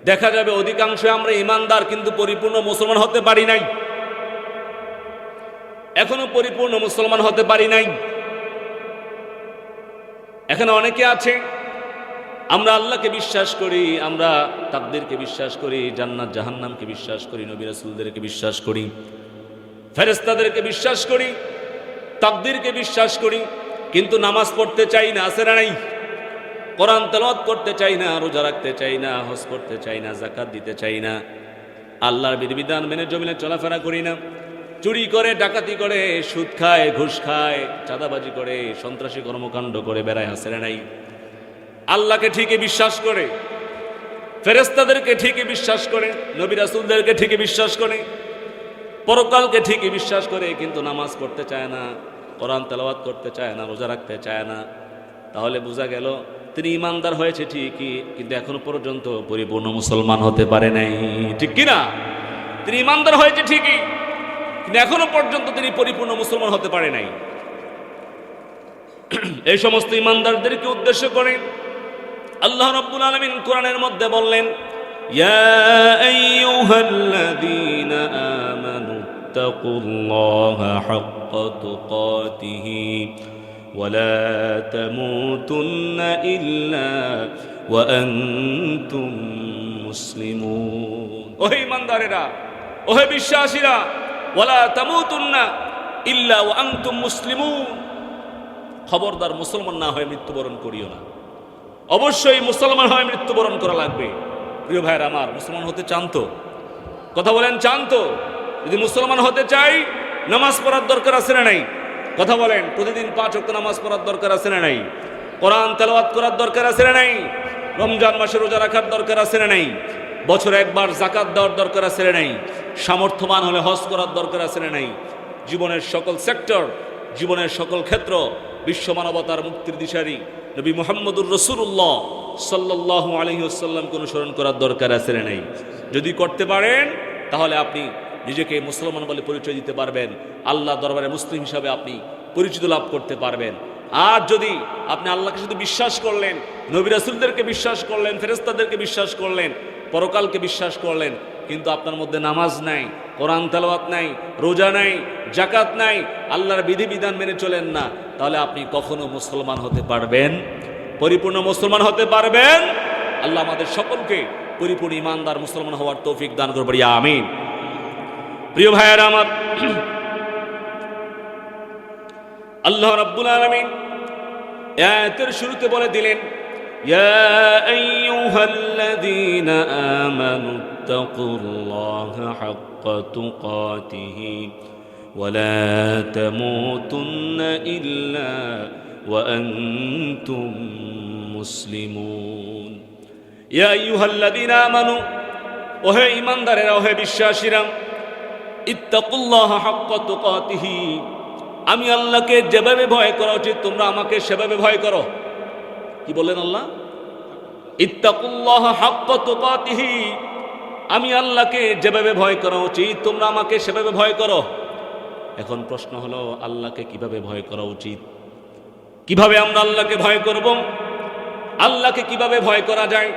দেখা যাবে অধিকাংশ আমরা ইমানদার, কিন্তু পরিপূর্ণ মুসলমান হতে পারি নাই, এখনো পরিপূর্ণ মুসলমান হতে পারি নাই। এখানে অনেকে আছে, আমরা আল্লাহকে বিশ্বাস করি, আমরা তাকদীরকে বিশ্বাস করি, জান্নাত জাহান্নামকে বিশ্বাস করি, নবী রাসূলদেরকে বিশ্বাস করি, ফেরেশতাদেরকে বিশ্বাস করি, তাকদীরকে বিশ্বাস করি, কিন্তু নামাজ পড়তে চাই না, আছে না নাই? কোরআন তেলাওয়াত করতে চাই না, রোজা রাখতে চাই না, হজ করতে চাই না, যাকাত দিতে চাই না, আল্লাহর বিধিবিধান মেনে জমিনে চলাফেরা করি না, চুরি করে, ডাকাতি করে, সুদ খায়, ঘুষ খায়, চাঁদাবাজি করে, সন্ত্রাসী কর্মকাণ্ড করে বেড়ায়, আছে না নাই? আল্লাহকে ঠিকই বিশ্বাস করে, ফেরেশতাদেরকে ঠিকই বিশ্বাস করে, নবী রাসূলদেরকে ঠিকই বিশ্বাস করে, পরকালকে ঠিকই বিশ্বাস করে, কিন্তু নামাজ পড়তে চায় না, কোরআন তেলাওয়াত করতে চায় না, রোজা রাখতে চায় না। তাহলে বোঝা গেল তিনি ইমানদার হয়েছে ঠিকই, কিন্তু এখনো পর্যন্ত পরিপূর্ণ মুসলমান হতে পারে নাই, ঠিক কি না? তিনি ইমানদার হয়েছে ঠিকই, কিন্তু এখনো পর্যন্ত তিনি পরিপূর্ণ মুসলমান হতে পারে নাই। এই সমস্ত ইমানদারদেরকে উদ্দেশ্য করে আল্লাহ রাব্বুল আলামিন কোরআনের মধ্যে বললেন, ইয়া আইয়ুহাল্লাযীনা আমানু তাকুল্লাহা হাক্কা তুকাতিহি ওয়া লা তামুতুন্না ইল্লা ওয়া আনতুম মুসলিমুন। ওহে ইমানদারেরা, ওহে বিশ্বাসীরা, ওয়া লা তামুতুন্না ইল্লা ওয়া আনতুম মুসলিমুন, খবরদার মুসলমান না হয়ে মৃত্যুবরণ করিও না। অবশ্যই মুসলমান হয়ে মৃত্যুবরণ করা লাগবে। প্রিয় ভাইয়ের আমার, মুসলমান হতে চান তো? কথা বলেন, চান তো? যদি মুসলমান হতে চাই, নামাজ পড়ার দরকার আছে না নাই? কথা বলেন, প্রতিদিন 5 ওয়াক্ত নামাজ পড়ার দরকার আছে না নাই? কোরআন তেলাওয়াত করার দরকার আছে না নাই? রমজান মাসে রোজা রাখার দরকার আছে না নাই? বছরে একবার যাকাত দেওয়ার দরকার আছে না নাই? সামর্থ্যবান হলে হজ করার দরকার আছে না নাই? জীবনের সকল সেক্টর, জীবনের সকল ক্ষেত্র বিশ্ব মানবতার মুক্তির দিশারি নবী মুহাম্মদুর রাসূলুল্লাহ সাল্লাল্লাহু আলাইহি ওয়াসাল্লামকে অনুসরণ করার দরকার আছে না নাই? যদি করতে পারেন তাহলে আপনি নিজেকে মুসলমান বলে পরিচয় দিতে পারবেন, আল্লাহ দরবারে মুসলিম হিসাবে আপনি পরিচিত লাভ করতে পারবেন। আর যদি আপনি আল্লাহকে শুধু বিশ্বাস করলেন, নবী রাসূলদেরকে বিশ্বাস করলেন, ফেরেশতাদেরকে বিশ্বাস করলেন, পরকালকে বিশ্বাস করলেন, কিন্তু আপনার মধ্যে নামাজ নাই, কোরআন তেলাওয়াত নাই, রোজা নাই, যাকাত নাই, আল্লাহর বিধিবিধান মেনে চলেন না, তাহলে আপনি কখনো মুসলমান হতে পারবেন? পরিপূর্ণ মুসলমান হতে পারবেন? আল্লাহ আমাদের সকলকে পরিপূর্ণ ইমানদার মুসলমান হওয়ার তৌফিক দান করবেন, আমিন। প্রিয় ভাইয়েরা আমার, আল্লাহ রাব্বুল আলামিন আয়াতের শুরুতে বলে দিলেন, ইয়া আইয়ুহাল্লাযীনা আমানুত্তাকুল্লাহা হাক্কা তুকাতিহি ওয়া লা তামুতুন্না ইল্লা ওয়া আনতুম মুসলিমুন। ইয়া আইয়ুহাল্লাযীনা আমানু, ওহে ঈমানদারেরা, ওহে বিশ্বাসীরা, ইত্তাকুল্লাহা হাক্কা তুকাতিহি, আমি আল্লাহকে যেভাবে ভয় করা উচিত তোমরা আমাকে সেভাবে ভয় করো। কি বললেন আল্লাহ? ইত্তাকুল্লাহা হাক্কা তুকাতিহি, আমি আল্লাহকে যেভাবে ভয় করা উচিত তোমরা আমাকে সেভাবে ভয় করো। এখন প্রশ্ন হলো, আল্লাহকে কিভাবে ভয় করা উচিত? কিভাবে আমরা আল্লাহকে ভয় করব? আল্লাহকে কিভাবে ভয় করা যায়?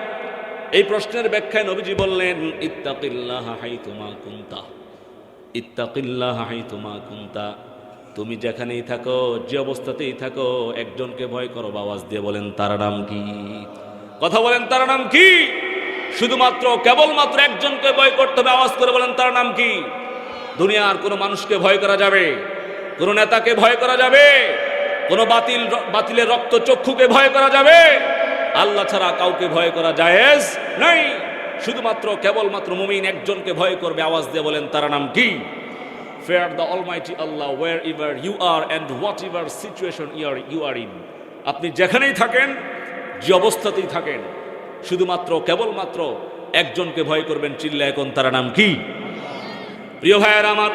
এই প্রশ্নের ব্যাখ্যায় নবীজি বললেন, ইত্তাকিল্লাহা হাইতুমা কুনতা, ইত্তাকিল্লাহা হাইতুমা কুনতা, তুমি যেখানেই থাকো, যে অবস্থাতেই থাকো, একজনকে ভয় করো। আওয়াজ দিয়ে বলেন, তার নাম কি? কথা বলেন, তার নাম কি? শুধুমাত্র কেবলমাত্র একজনকে ভয় করতে হবে। আওয়াজ করে বলেন, তার নাম কি? দুনিয়ার কোনো মানুষকে ভয় করা যাবে? কোনো নেতাকে ভয় করা যাবে? কোনো বাতিলের রক্ত চক্ষুকে ভয় করা যাবে? আল্লাহ ছাড়া কাউকে ভয় করা জায়েজ নাই। শুধুমাত্র কেবলমাত্র মুমিন একজনকে ভয় করবে। আওয়াজ দিয়ে বলেন, তার নাম কি? Fear the Almighty Allah wherever you are and whatever situation you are in. আপনি যেখানেই থাকেন, যে অবস্থাতেই থাকেন, শুধুমাত্র কেবলমাত্র একজনকে ভয় করবেন। চিল্লা এখন, তার নাম কি? প্রিয় ভাইয়েরা আমার,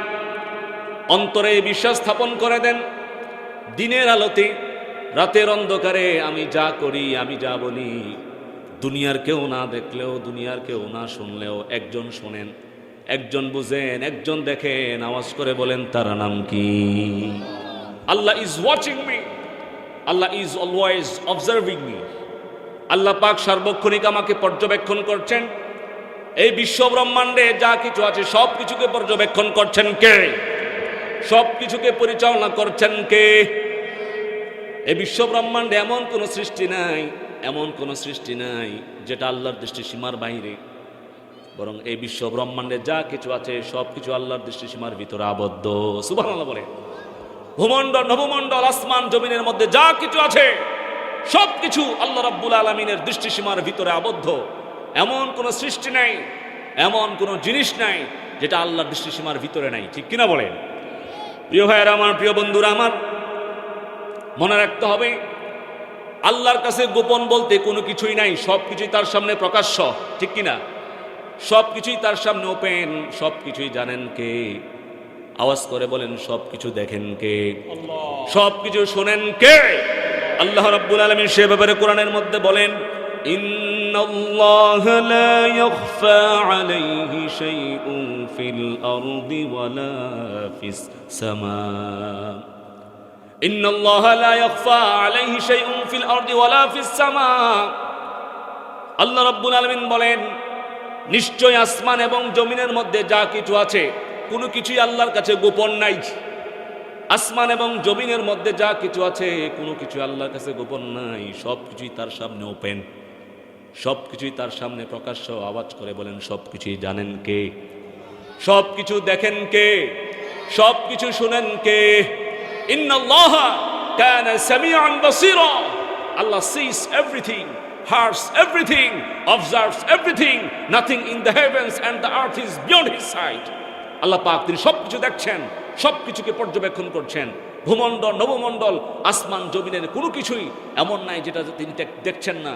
অন্তরে বিশ্বাস স্থাপন করে দেন, দিনের আলোতে, রাতের অন্ধকারে আমি যা করি, আমি যা বলি, দুনিয়ার কেউ না দেখলেও, দুনিয়ার কেউ না শুনলেও, একজন শোনেন, একজন বুঝেন, একজন দেখেন। আওয়াজ করে বলেন, তার নাম কি? Allah is watching me, Allah is always observing me. আল্লাহ পাক সার্বক্ষণিক আমাকে পর্যবেক্ষণ করছেন। এই বিশ্ব ব্রহ্মাণ্ডে যা কিছু আছে সব কিছুকে পর্যবেক্ষণ করছেন কে? সব কিছুকে পরিচালনা করছেন কে? এই বিশ্ব ব্রহ্মাণ্ডে এমন কোন সৃষ্টি নাই, এমন কোন সৃষ্টি নাই যেটা আল্লাহর দৃষ্টি সীমার বাইরে। বরং এই বিশ্ব ব্রহ্মাণ্ডে যা কিছু আছে সব কিছু আল্লাহর দৃষ্টি সীমার ভিতরে আবদ্ধ। সুবহানাল্লাহ বলে। ভূমণ্ডল, নভমণ্ডল, আসমান জমিনের মধ্যে যা কিছু আছে সব কিছু আল্লাহ রাব্বুল আলামিনের দৃষ্টি সীমার ভিতরে আবদ্ধ। এমন কোন সৃষ্টি নাই, এমন কোন জিনিস নাই যেটা আল্লাহর দৃষ্টি সীমার ভিতরে নাই। ঠিক কিনা বলেন? প্রিয় ভাইয়েরা আমার, প্রিয় বন্ধুরা আমার, মনে রাখতে হবে আল্লাহর কাছে গোপন বলতে কোনো কিছুই নাই। সব কিছুই তার সামনে প্রকাশ্য। ঠিক কিনা? সব কিছুই তার সামনে ওপেন। সব কিছুই জানেন কে? আওয়াজ করে বলেন, সব কিছু দেখেন কে? সব কিছু শোনেন কে? আল্লাহ রাব্বুল আলামিন সে ব্যাপারে কোরআনের মধ্যে বলেন, ইন্নাল্লাহা লা ইয়াখফা আলাইহি শাইউন ফিল আরদি ওয়ালা ফিস সামা। ইন্নাল্লাহা লা ইয়াখফা আলাইহি শাইউন ফিল আরদি ওয়ালা ফিস সামা। আল্লাহ রাব্বুল আলামিন বলেন, নিশ্চয় আসমান এবং জমিনের মধ্যে যা কিছু আছে কোনো কিছুই আল্লাহর কাছে গোপন নাই। আসমান এবং জমিনের মধ্যে যা কিছু আছে কোনো কিছু আল্লাহর কাছে গোপন নাই। সব কিছুই তার সামনে ওপেন, সব কিছুই তার সামনে প্রকাশ্য। আওয়াজ করে বলেন, সব কিছুই জানেন কে? সব কিছু দেখেন কে? সব কিছু শুনেন কে? ইন্নাল্লাহা কানা সামিআন বাসীরা। আল্লাহ sees everything, hears everything, observes everything. Nothing in the heavens and the earth is beyond his sight. আল্লাহ পাক তিনি সবকিছু দেখছেন, সবকিছুকে পর্যবেক্ষণ করছেন। ভূমণ্ডল, নবমণ্ডল, আসমান জমিনের কোনো কিছুই এমন নাই যেটা তিনি দেখছেন না,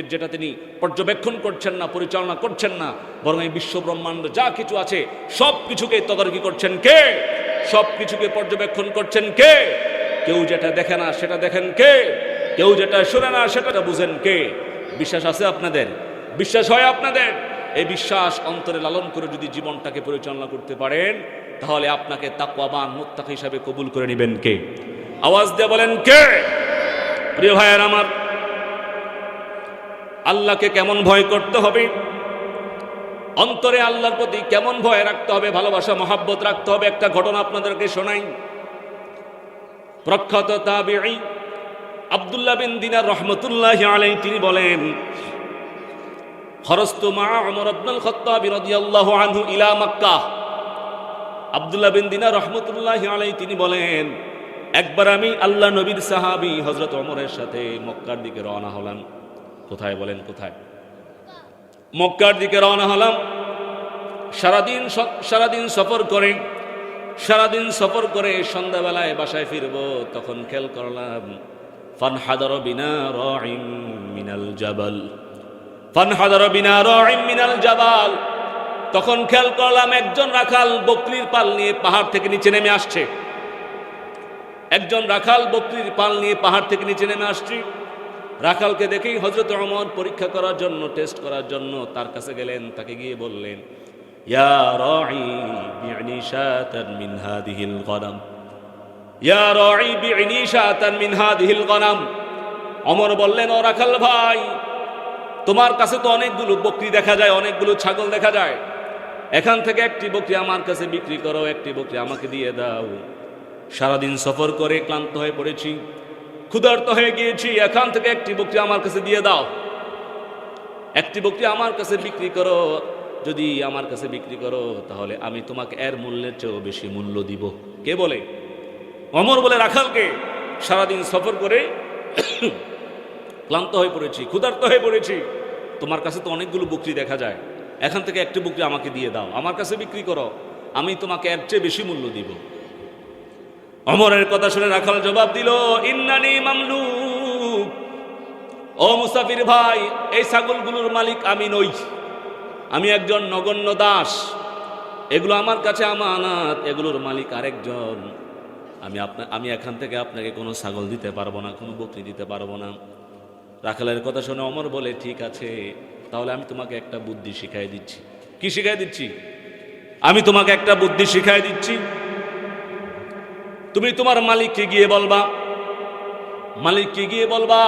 যেটা তিনি পর্যবেক্ষণ করছেন না, পরিচালনা করছেন না। বরং এই বিশ্ব ব্রহ্মাণ্ড যা কিছু আছে সব কিছুকে তদারকি করছেন কে? সব কিছুকে পর্যবেক্ষণ করছেন কে? কেউ যেটা দেখে না সেটা দেখেন কে? কেউ যেটা শোনে না সেটা বুঝেন কে? বিশ্বাস আছে আপনাদের? বিশ্বাস হয় আপনাদের? এই বিশ্বাস অন্তরে লালন করে যদি জীবনটাকে পরিচালনা করতে পারেন, তাহলে আপনাকে তাকওয়াবান মুত্তাকি হিসাবে কবুল করে নেবেন কে? আওয়াজ দিয়ে বলেন কে? প্রিয় ভাইয়ের আমার, আল্লাহকে কেমন ভয় করতে হবে, অন্তরে আল্লাহর প্রতি কেমন ভয় রাখতে হবে, ভালোবাসা মহাব্বত রাখতে হবে, একটা ঘটনা আপনাদেরকে শোনাই। প্রখ্যাত তাবিঈ আব্দুল্লাহ বিন দিনার রহমতুল্লাহি আলাইহি তিনি বলেন, খরজতু মা উমর ইবনুল খাত্তাব রাদিয়াল্লাহু আনহু ইলা মক্কাহ। আব্দুল্লাহ বিন দিনার রহমতুল্লাহি আলাইহি তিনি বলেন, একবার আমি আল্লাহ নবীর সাহাবী হযরত ওমরের সাথে মক্কার দিকে রওনা হলাম। কোথায় বলেন? কোথায়? মক্কার দিকে রওনা হলাম। সারাদিন সফর করে সন্ধ্যাবেলায় বাসায় ফিরব। তখন খেয়াল করলাম, ফানহাদার বিনা রাইম মিনাল জাবাল, ফানহাদার বিনা রাইম মিনাল জাবাল। তখন খেয়াল করলাম একজন রাখাল বকরির পাল নিয়ে পাহাড় থেকে নিচে নেমে আসছে। একজন রাখাল বকরির পাল নিয়ে পাহাড় থেকে নিচে নেমে আসছে। রাখালকে দেখেই হযরত ওমর পরীক্ষা করার জন্য, টেস্ট করার জন্য তার কাছে গেলেন। তাকে গিয়ে বললেন, ইয়া রাঈ বি'নি শাতান মিন হাদিহিল গনাম, ইয়া রাঈ বি'নি শাতান মিন হাদিহিল গনাম। ওমর বললেন, ও রাখাল ভাই, তোমার কাছে তো অনেকগুলো বকরি দেখা যায়, অনেকগুলো ছাগল দেখা যায়। এখান থেকে একটি বকরি আমার কাছে বিক্রি করো, একটি বকরি আমাকে দিয়ে দাও। সারাদিন সফর করে ক্লান্ত হয়ে পড়েছি, ক্ষুধার্ত হয়ে গিয়েছি, এখান থেকে একটি বকরি আমার কাছে দিয়ে দাও, একটি বকরি আমার কাছে বিক্রি করো। যদি আমার কাছে বিক্রি করো তাহলে আমি তোমাকে এর মূল্যের চেয়েও বেশি মূল্য দিব। কে বলে? ওমর বলে রাখালকে, সারাদিন সফর করে ক্লান্ত হয়ে পড়েছি, ক্ষুধার্ত হয়ে পড়েছি, তোমার কাছে তো অনেকগুলো বকরি দেখা যায়, এখান থেকে একটি বকরি আমাকে দিয়ে দাও, আমার কাছে বিক্রি করো, আমি তোমাকে এর চেয়ে বেশি মূল্য দিব। ওমরের কথা শুনে রাখাল জবাব দিল, ইন্নানি মামলুক, ও মুসাফির ভাই, এই ছাগলগুলোর মালিক আমি নই, আমি একজন নগণ্য দাস, এগুলো আমার কাছে আমানত, এগুলোর মালিক আরেকজন। আমি এখান থেকে আপনাকে কোনো ছাগল দিতে পারবো না, কোনো বকরি দিতে পারবো না। রাখালের কথা শুনে ওমর বলে, ঠিক আছে, তাহলে আমি তোমাকে একটা বুদ্ধি শিখাই দিচ্ছি। কি শিখাই দিচ্ছি? আমি তোমাকে একটা বুদ্ধি শিখাই দিচ্ছি। তুমি তোমার মালিককে গিয়ে বলবা,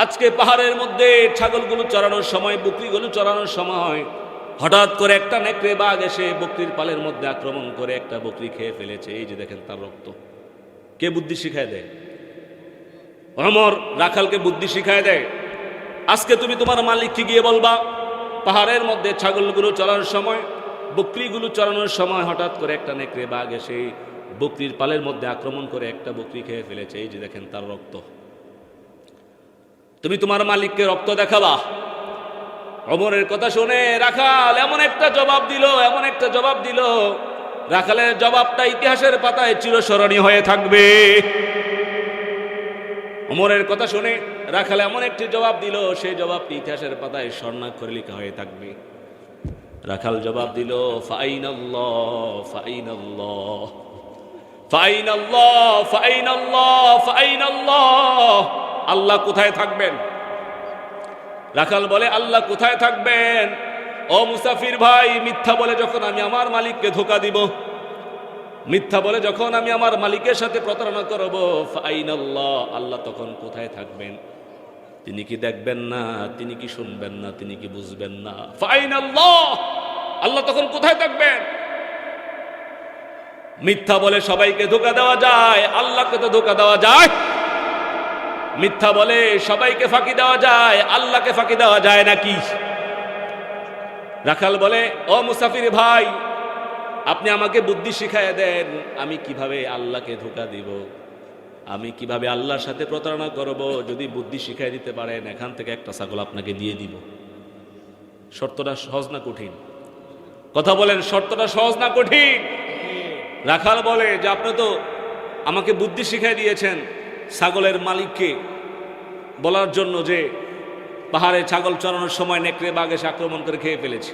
আজকে পাহাড়ের মধ্যে ছাগলগুলো চড়ানোর সময়, বকরিগুলো চড়ানোর সময় হঠাৎ করে একটা নেকড়ে বাঘ এসে বকরির পালের মধ্যে আক্রমণ করে একটা বকরি খেয়ে ফেলেছে, এই যে দেখেন তার রক্ত। কে বুদ্ধি শিখায় দেয়? ওমর রাখালকে বুদ্ধি শিখায় দেয়। আজকে তুমি তোমার মালিককে গিয়ে বলবা, পাহাড়ের মধ্যে ছাগলগুলো চড়ানোর সময়, বকরিগুলো চড়ানোর সময় হঠাৎ করে একটা নেকড়ে বাঘ এসে বকরির পালের মধ্যে আক্রমণ করে একটা বকরি খেয়ে ফেলেছে, এই যে দেখেন তার রক্ত। তুমি তোমার মালিককে রক্ত দেখাবা। ওমরের কথা শুনে রাখাল এমন একটা জবাব দিল, রাখালের জবাবটা ইতিহাসের পাতায় চিরস্মরণীয় হয়ে থাকবে। ওমরের কথা শুনে রাখাল এমন একটি জবাব দিল, সেই জবাবটি ইতিহাসের পাতায় স্বর্ণাক্ষরে লেখা হয়ে থাকবে। রাখাল জবাব দিল, ফাইনাল্লাহ ফাইনাল্লাহ ফাইনাল্লাহ ফাইনাল্লাহ ফাইনাল্লাহ, আল্লাহ কোথায় থাকবেন? রাখাল বলে, আল্লাহ কোথায় থাকবেন? ও মুসাফির ভাই, মিথ্যা বলে যখন আমি আমার মালিককে ধোঁকা দিব, মিথ্যা বলে যখন আমি আমার মালিকের সাথে প্রতারণা করব, ফাইনাল্লাহ, আল্লাহ তখন কোথায় থাকবেন? তিনি কি দেখবেন না? তিনি কি শুনবেন না? তিনি কি বুঝবেন না? ফাইনাল্লাহ, আল্লাহ তখন কোথায় থাকবেন? মিথ্যা বলে সবাইকে ধোঁকা দেওয়া যায়, আল্লাহকে তো ধোঁকা দেওয়া যায়? মিথ্যা বলে সবাইকে ফাঁকি দেওয়া যায়, আল্লাহকে ফাঁকি দেওয়া যায় নাকি? রাখাল বলে, ও মুসাফির ভাই, আপনি আমাকে বুদ্ধি শিখায় দেন, আমি কিভাবে আল্লাহকে ধোঁকা দিব। আমি কিভাবে আল্লাহর সাথে প্রতারণা করব, যদি বুদ্ধি শিখাই দিতে পারেন এখান থেকে একটা ছাগল আপনাকে দিয়ে দিব। শর্তটা সহজ না কঠিন? কথা বলেন, শর্তটা সহজ না কঠিন? রাখাল বলে যে আপনি তো আমাকে বুদ্ধি শিখাই দিয়েছেন ছাগলের মালিককে বলার জন্য যে পাহাড়ে ছাগল চড়ানোর সময় নেকড়ে বাঘ এসে আক্রমণ করে খেয়ে ফেলেছে,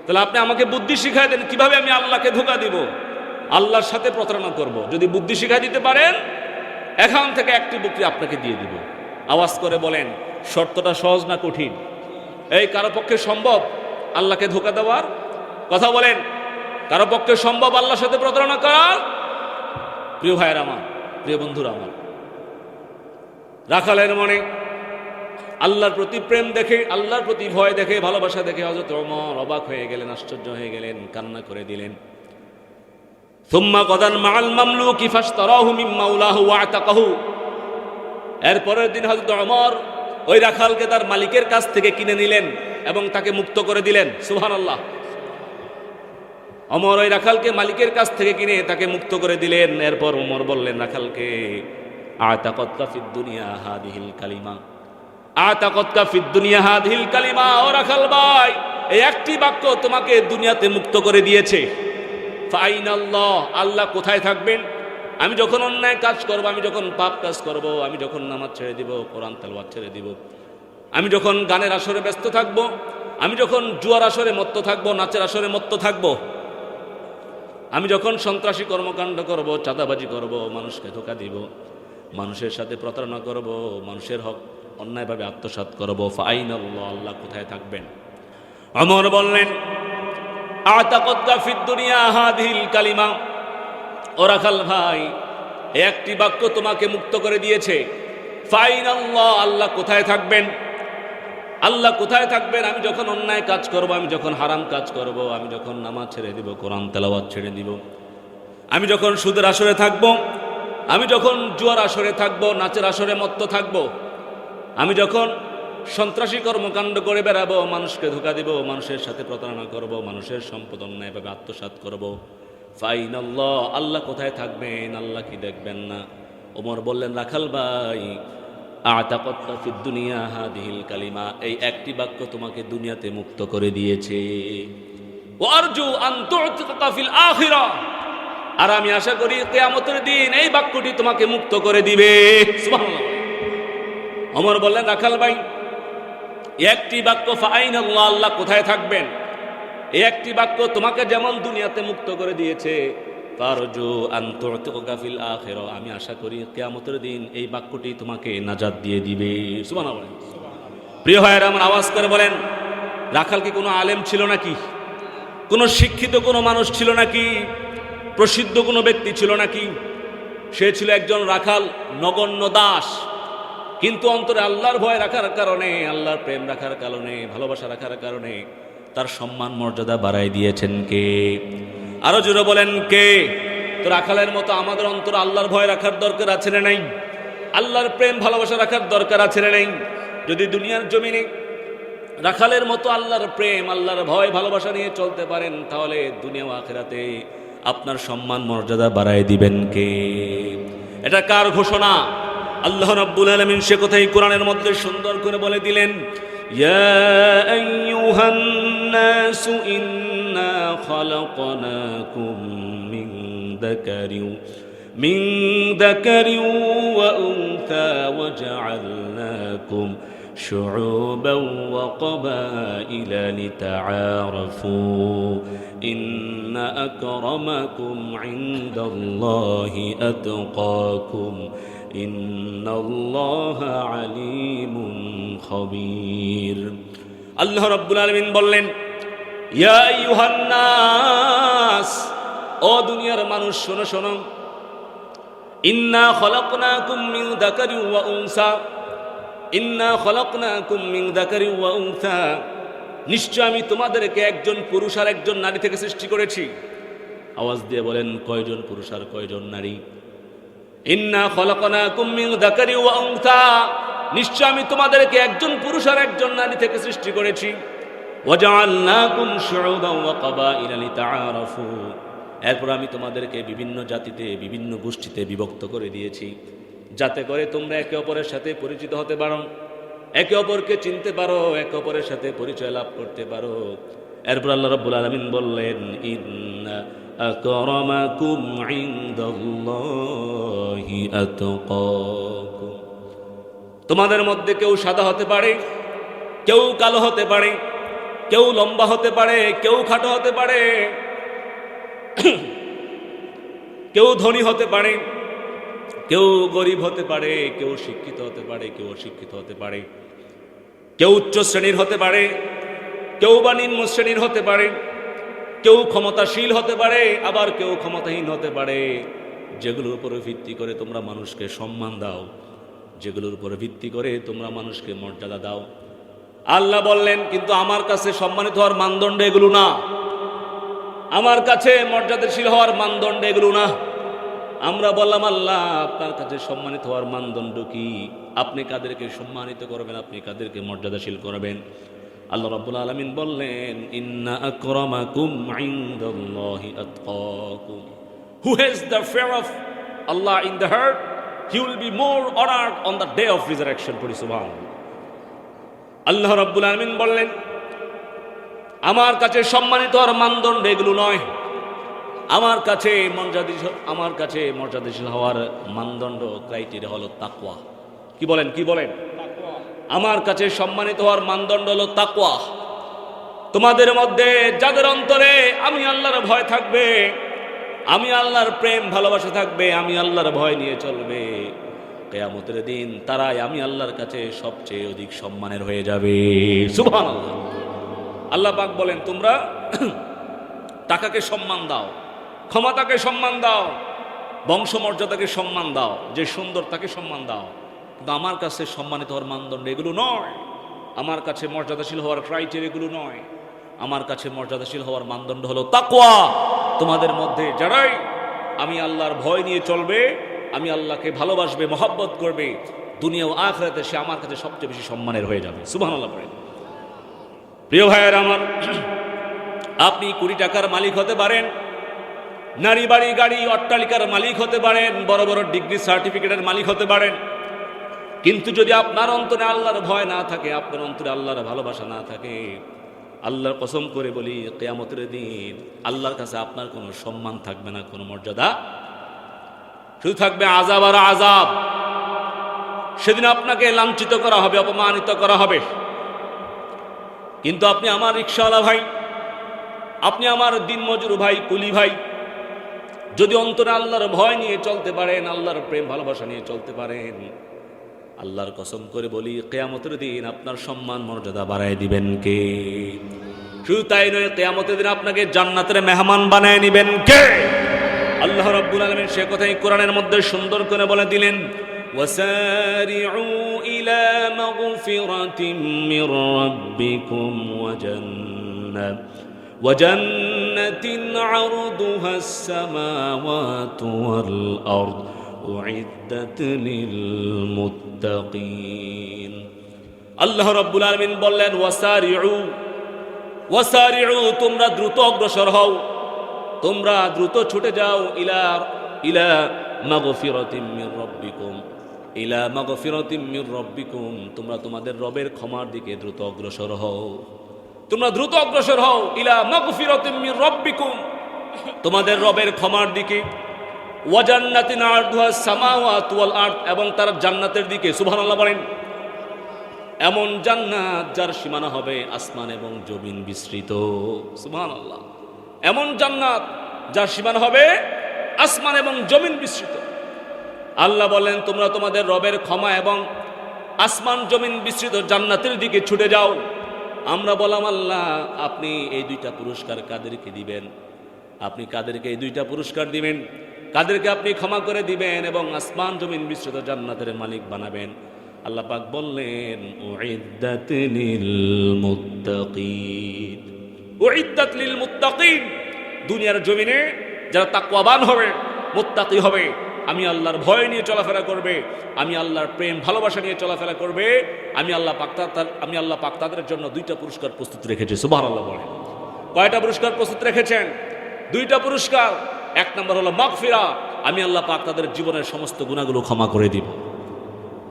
তাহলে আপনি আমাকে বুদ্ধি শিখাই দেন কিভাবে আমি আল্লাহকে ধোঁকা দিব, আল্লাহর সাথে প্রতারণা করব। যদি বুদ্ধি শিখাই দিতে পারেন এখান থেকে একটি বকরি আপনাকে দিয়ে দিব। আওয়াজ করে বলেন, শর্তটা সহজ না কঠিন? এই কারো পক্ষে সম্ভব আল্লাহকে ধোঁকা দেওয়ার? কথা বলেন, কারো পক্ষে সম্ভব আল্লাহর সাথে প্রতারণা করার? প্রিয় ভাইয়ের আমার, প্রিয় বন্ধুরা আমার, রাখালের মনে আল্লাহর প্রতি প্রেম দেখে, আল্লাহর প্রতি ভয় দেখে, ভালোবাসা দেখে হযরত ওমর অবাক হয়ে গেলেন, আশ্চর্য হয়ে গেলেন, কান্না করে দিলেন। সুম্মা কদান মাআল মামলুকি ফাশতারাহু মিন মাওলাহু ওয়া আতাকাহু। এরপরের দিন হযরত ওমর ওই রাখালকে তার মালিকের কাছ থেকে কিনে নিলেন এবং তাকে মুক্ত করে দিলেন। সুবহানাল্লাহ। ওমর ওই রাখালকে মালিকের কাছ থেকে কিনে তাকে মুক্ত করে দিলেন। এরপর ওমর বললেন রাখালকে, আতাকাতকা ফিদ দুনিয়া হাদিহিল কালিমা, আতাকাতকা ফিদ দুনিয়া হাদিহিল কালিমা। ও রাখাল ভাই, এই একটি বাক্য তোমাকে দুনিয়াতে মুক্ত করে দিয়েছে। ফাইনাল্লাহ, আল্লাহ কোথায় থাকবেন? আমি যখন অন্যায় কাজ করব, আমি যখন পাপ কাজ করব, আমি যখন নামাজ ছেড়ে দিব, কোরআন তেলাওয়াত ছেড়ে দিব, আমি যখন গানের আসরে ব্যস্ত থাকব, আমি যখন জুয়ার আসরে মত্ত থাকব, নাচের আসরে মত্ত থাকব, আমি যখন সন্ত্রাসী কর্মকাণ্ড করব, চাঁদাবাজি করব, মানুষকে ধোঁকা দিব, মানুষের সাথে প্রতারণা করব, মানুষের হক অন্যায়ভাবে আত্মসাৎ করব, ফাইনাল্লাহ, আল্লাহ কোথায় থাকবেন? ওমর বললেন, আতাকাতকা ফিদ দুনিয়া হাদিহিল কালিমা। ও রাখাল ভাই, একটি বাক্য তোমাকে মুক্ত করে দিয়েছে। ফাইনাল্লাহ, আল্লাহ কোথায় থাকবেন? আল্লাহ কোথায় থাকবেন? আমি যখন অন্যায় কাজ করব, আমি যখন হারাম কাজ করব, আমি যখন নামাজ ছেড়ে দিব, কোরআন তেলাওয়াত ছেড়ে দিব, আমি যখন সুদের আসরে থাকব, আমি যখন জুয়ার আসরে থাকব, নাচের আসরে মত্ত থাকব, আমি যখন সন্ত্রাসী কর্মকাণ্ড করে বেড়াবো, মানুষকে ধোঁকা দিব, মানুষের সাথে প্রতারণা করব, মানুষের সম্পদ অন্যায়ভাবে আত্মসাৎ করব, ফাইনাল্লাহ, আল্লাহ কোথায় থাকবেন? আল্লাহ কি দেখবেন না? ওমর বললেন, রাখাল ভাই, আতাকাতকা ফিদ দুনিয়া হাদিহিল কালিমা, এই একটি বাক্য তোমাকে দুনিয়াতে মুক্ত করে দিয়েছে। ওয়ারজু আন তু'তিকা ফিল আখিরাহ, আর আমি আশা করি কিয়ামতের দিন এই বাক্যটি তোমাকে মুক্ত করে দিবে। সুবহানাল্লাহ। ওমর বললেন, রাখাল ভাই, একটি বাক্য ফাইনাল্লাহ, আল্লাহ কোথায় থাকবেন, এই একটি বাক্য তোমাকে যেমন দুনিয়াতে মুক্ত করে দিয়েছে, ফারজু আন তু'তিকা ফিল আখিরাহ, আমি আশা করি কিয়ামতের দিন এই বাক্যটি তোমাকে নাজাত দিয়ে দিবে। সুবহানাল্লাহ। প্রিয় ভাইয়েরা আমার, আওয়াজ করে বলেন, রাখাল কি কোনো আলেম ছিল নাকি? কোনো শিক্ষিত কোনো মানুষ ছিল নাকি? প্রসিদ্ধ কোনো ব্যক্তি ছিল নাকি? সে ছিল একজন রাখাল, নগণ্য দাস, কিন্তু অন্তরে আল্লাহর ভয় রাখার কারণে, আল্লাহর প্রেম রাখার কারণে, ভালোবাসা রাখার কারণে তার সম্মান মর্যাদা বাড়াই দিয়েছেন কে? আরো জোরে বলেন, কে? তো রাখালের মতো আমাদের অন্তরে আল্লাহর ভয় রাখার দরকার আছে না নাই? আল্লাহর প্রেম ভালোবাসা রাখার দরকার আছে না নাই? যদি দুনিয়ার জমিনে রাখালের মতো আল্লাহর প্রেম, আল্লাহর ভয় ভালোবাসা নিয়ে চলতে পারেন, তাহলে দুনিয়া ও আখিরাতে আপনার সম্মান মর্যাদা বাড়াই দিবেন কে? এটা কার ঘোষণা? আল্লাহ রাব্বুল আলামিন সে কথাই কোরআনের মধ্যে সুন্দর করে বলে দিলেন, ইয়া আইয়ুহান নাসু ইন্না খালাকনাকুম মিন যাকারিন ওয়া উনসা ওয়া জাআলনাকুম শুউবান ওয়া ক্বাবাইলা লিতাআরাফু ইন্না আকরামাকুম ইনদাল্লাহি আতকাকুম ইন্নাল্লাহা আলিমুন খবীর। আল্লাহ রাব্বুল আলামিন বললেন, ইয়া আইয়ুহান নাস, ও দুনিয়ার মানুষ শোনো শোনো, ইন্না খলাকনাকুম মিন যাকারিন ওয়া উনসা, ইন্না খলাকনাকুম মিন যাকারিন ওয়া উনসা, নিশ্চয় আমি তোমাদেরকে একজন পুরুষ আর একজন নারী থেকে সৃষ্টি করেছি। আওয়াজ দিয়ে বলেন, কয়জন পুরুষ আর কয়জন নারী? ইন্না খলাকনাকুম মিন যাকারিন ওয়া উনসা, নিশ্চয় আমি তোমাদেরকে একজন পুরুষ আর একজন নারী থেকে সৃষ্টি করেছি। ওয়া জাআলনাকুম শুউবান ওয়া ক্বাবাইলা লিতাআরাফু, এরপর আমি তোমাদেরকে বিভিন্ন জাতিতে, বিভিন্ন গোষ্ঠীতে বিভক্ত করে দিয়েছি, যাতে করে তোমরা একে অপরের সাথে পরিচিত হতে পারো, একে অপরকে চিনতে পারো, একে অপরের সাথে পরিচয় লাভ করতে পারো। এরপর আল্লাহ রাব্বুল আলামিন বললেন, ইন্না আকরামাকুম ইনদাল্লাহি আতকাকুম। তোমাদের মধ্যে কেউ সাদা হতে পারে, কেউ কালো হতে পারে, কেউ লম্বা হতে পারে, কেউ খাটো হতে পারে, কেউ ধনী হতে পারে, কেউ গরিব হতে পারে, কেউ শিক্ষিত হতে পারে, কেউ অশিক্ষিত হতে পারে, কেউ উচ্চ শ্রেণীর হতে পারে, কেউ বা নিম্ন শ্রেণীর হতে পারে, কেউ ক্ষমতাশীল হতে পারে, আবার কেউ ক্ষমতাহীন হতে পারে। যেগুলোর উপরে ভিত্তি করে তোমরা মানুষকে সম্মান দাও, যেগুলোর উপরে ভিত্তি করে তোমরা মানুষকে মর্যাদা দাও। আল্লাহ বললেন, কিন্তু আমার কাছে সম্মানিত হওয়ার মানদণ্ড এগুলো না, আমার কাছে মর্যাদাশীল হওয়ার মানদণ্ড এগুলো না। আমরা বললাম, আল্লাহ আপনার কাছে সম্মানিত হওয়ার মানদণ্ড কি? আপনি কাদেরকে সম্মানিত করবেন, আপনি কাদেরকে মর্যাদাশীল করবেন? আল্লাহ রাব্বুল আলামিন বললেন, ইন্না আকরামাকুম ইনদাল্লাহি আতকাকুম। Who has the fear of Allah in the heart, he will be more honored on the day of resurrection. পড়ি সুবহানাল্লাহ। আল্লাহ রাব্বুল আলামিন বললেন, আমার কাছে সম্মানিত হওয়ার মানদণ্ড এগুলো নয়, আমার কাছে মর্যাদাশীল হওয়ার মানদণ্ড, ক্রাইটেরিয়া হলো তাকওয়া। কি বলেন, কি বলেন? আমার কাছে সম্মানিত হওয়ার মানদণ্ড হলো তাকওয়া। তোমাদের মধ্যে যাদের অন্তরে আমি আল্লাহর ভয় থাকবে, আমি আল্লাহর প্রেম ভালোবাসা থাকবে, আমি আল্লাহর ভয় নিয়ে চলবে, কিয়ামতের দিন তারাই আমি আল্লাহর কাছে সবচেয়ে অধিক সম্মানের হয়ে যাবে। সুবহানাল্লাহ। আল্লাহ পাক বলেন, তোমরা টাকাকে সম্মান দাও, ক্ষমতাকে সম্মান দাও, বংশমর্যাদাকে সম্মান দাও, যে সুন্দর তাকে সম্মান দাও, কিন্তু আমার কাছে সম্মানিত হওয়ার মানদণ্ড এগুলো নয়, আমার কাছে মর্যাদাশীল হওয়ার ক্রাইটেরিয়া এগুলো নয়। আমার কাছে মর্যাদাশীল হওয়ার মানদণ্ড হলো তাকওয়া। তোমাদের মধ্যে যারাই আমি আল্লাহর ভয় নিয়ে চলবে, আমি আল্লাহকে ভালোবাসবে, মহব্বত করবে, দুনিয়া ও আখিরাতে সে আমার কাছে সবচেয়ে বেশি সম্মানের হয়ে যাবে। সুবহানাল্লাহ পড়েন। প্রিয় ভাইয়েরা আমার, আপনি কোটি টাকার মালিক হতে পারেন, নারী বাড়ি গাড়ি অট্টালিকার মালিক হতে পারেন, বড় বড় ডিগ্রি সার্টিফিকেটের মালিক হতে পারেন, কিন্তু যদি আপনার অন্তরে আল্লাহর ভয় না থাকে, আপনার অন্তরে আল্লাহর ভালোবাসা না থাকে, আল্লাহর কসম করে বলি, কিয়ামতের দিন আল্লাহর কাছে আপনার কোনো সম্মান থাকবে না, কোনো মর্যাদা, শুধু থাকবে আযাব আর আযাব। সেদিন আপনাকে লাঞ্ছিত করা হবে, অপমানিত করা হবে। কিন্তু আপনি আমার রিকশাওয়ালা ভাই, আপনি আমার দিনমজুর ভাই, কুলি ভাই, যদি অন্তরে আল্লাহর ভয় নিয়ে চলতে পারেন, আল্লাহর প্রেম ভালোবাসা নিয়ে চলতে পারেন, আল্লাহর কসম করে বলি, কিয়ামতের দিন আপনার সম্মান মর্যাদা বাড়ায় দিবেন কে? শুধু তাই নয়, কিয়ামতের দিন আপনাকে জান্নাতের মেহমান বানায় নিবেন কে? আল্লাহ রাব্বুল আলামিন সে কথাই কোরআনের মধ্যে সুন্দর করে বলে দিলেন, ওয়াসারিউ ইলা মাগফিরাতিম মির রাব্বিকুম ওয়া জান্নাতিন আরদুহাস সামাওয়াতু ওয়াল আরদ উইদ্দাত লিল মুত্তাকিন। আল্লাহ রাব্বুল আলামিন বললেন, ওয়াসারিউ, তোমরা দ্রুত অগ্রসর হও, তোমরা দ্রুত ছুটে যাও, ইলা মাগফিরাতিম মির রাব্বিকুম, ইলা মাগফিরাতিম মির রাব্বিকুম, তোমরা তোমাদের রবের ক্ষমার দিকে দ্রুত অগ্রসর হও, তোমরা দ্রুত অগ্রসর হও, ইলা মাগফিরাতিম মির রাব্বিকুম, তোমাদের রবের ক্ষমার দিকে, ওয়া জান্নাতিন আরদুহাস সামাওয়াতু ওয়াল আরদ, এবং তার জান্নাতের দিকে। সুবহানাল্লাহ বলেন। এমন জান্নাত যার সীমানা হবে আসমান এবং জমিন বিস্তৃত। সুবহানাল্লাহ। এমন জান্নাত যার সীমানা হবে আসমান এবং জমিন বিস্তৃত। আল্লাহ বলেন, তোমরা তোমাদের রবের ক্ষমা এবং আসমান জমিন বিস্তৃত জান্নাতের দিকে ছুটে যাও। আমরা বললাম, আল্লাহ আপনি এই দুইটা পুরস্কার কাদেরকে দিবেন? আপনি কাদেরকে এই দুইটা পুরস্কার দিবেন? কাদেরকে আপনি ক্ষমা করে দিবেন এবং আসমান জমিন বিস্তৃত জান্নাতের মালিক বানাবেন? আল্লাহ পাক বললেন, উইদ্দাত লিল মুত্তাকিন, উইদ্দাত লিল মুত্তাকিন। দুনিয়ার জমিনে যারা তাকওয়াবান হবে, মুত্তাকি হবে, আমি আল্লাহর ভয় নিয়ে চলাফেরা করবে, আমি আল্লাহর প্রেম ভালোবাসা নিয়ে চলাফেরা করবে, আমি আল্লাহ পাক তাদের জন্য দুইটা পুরস্কার প্রস্তুত রেখেছি। সুবহানাল্লাহ বলেন। কয়টা পুরস্কার প্রস্তুত রেখেছেন? দুইটা পুরস্কার। এক নম্বর হলো মাগফিরা, আমি আল্লাহ পাক তাদের জীবনের সমস্ত গুনাহগুলো ক্ষমা করে দিব।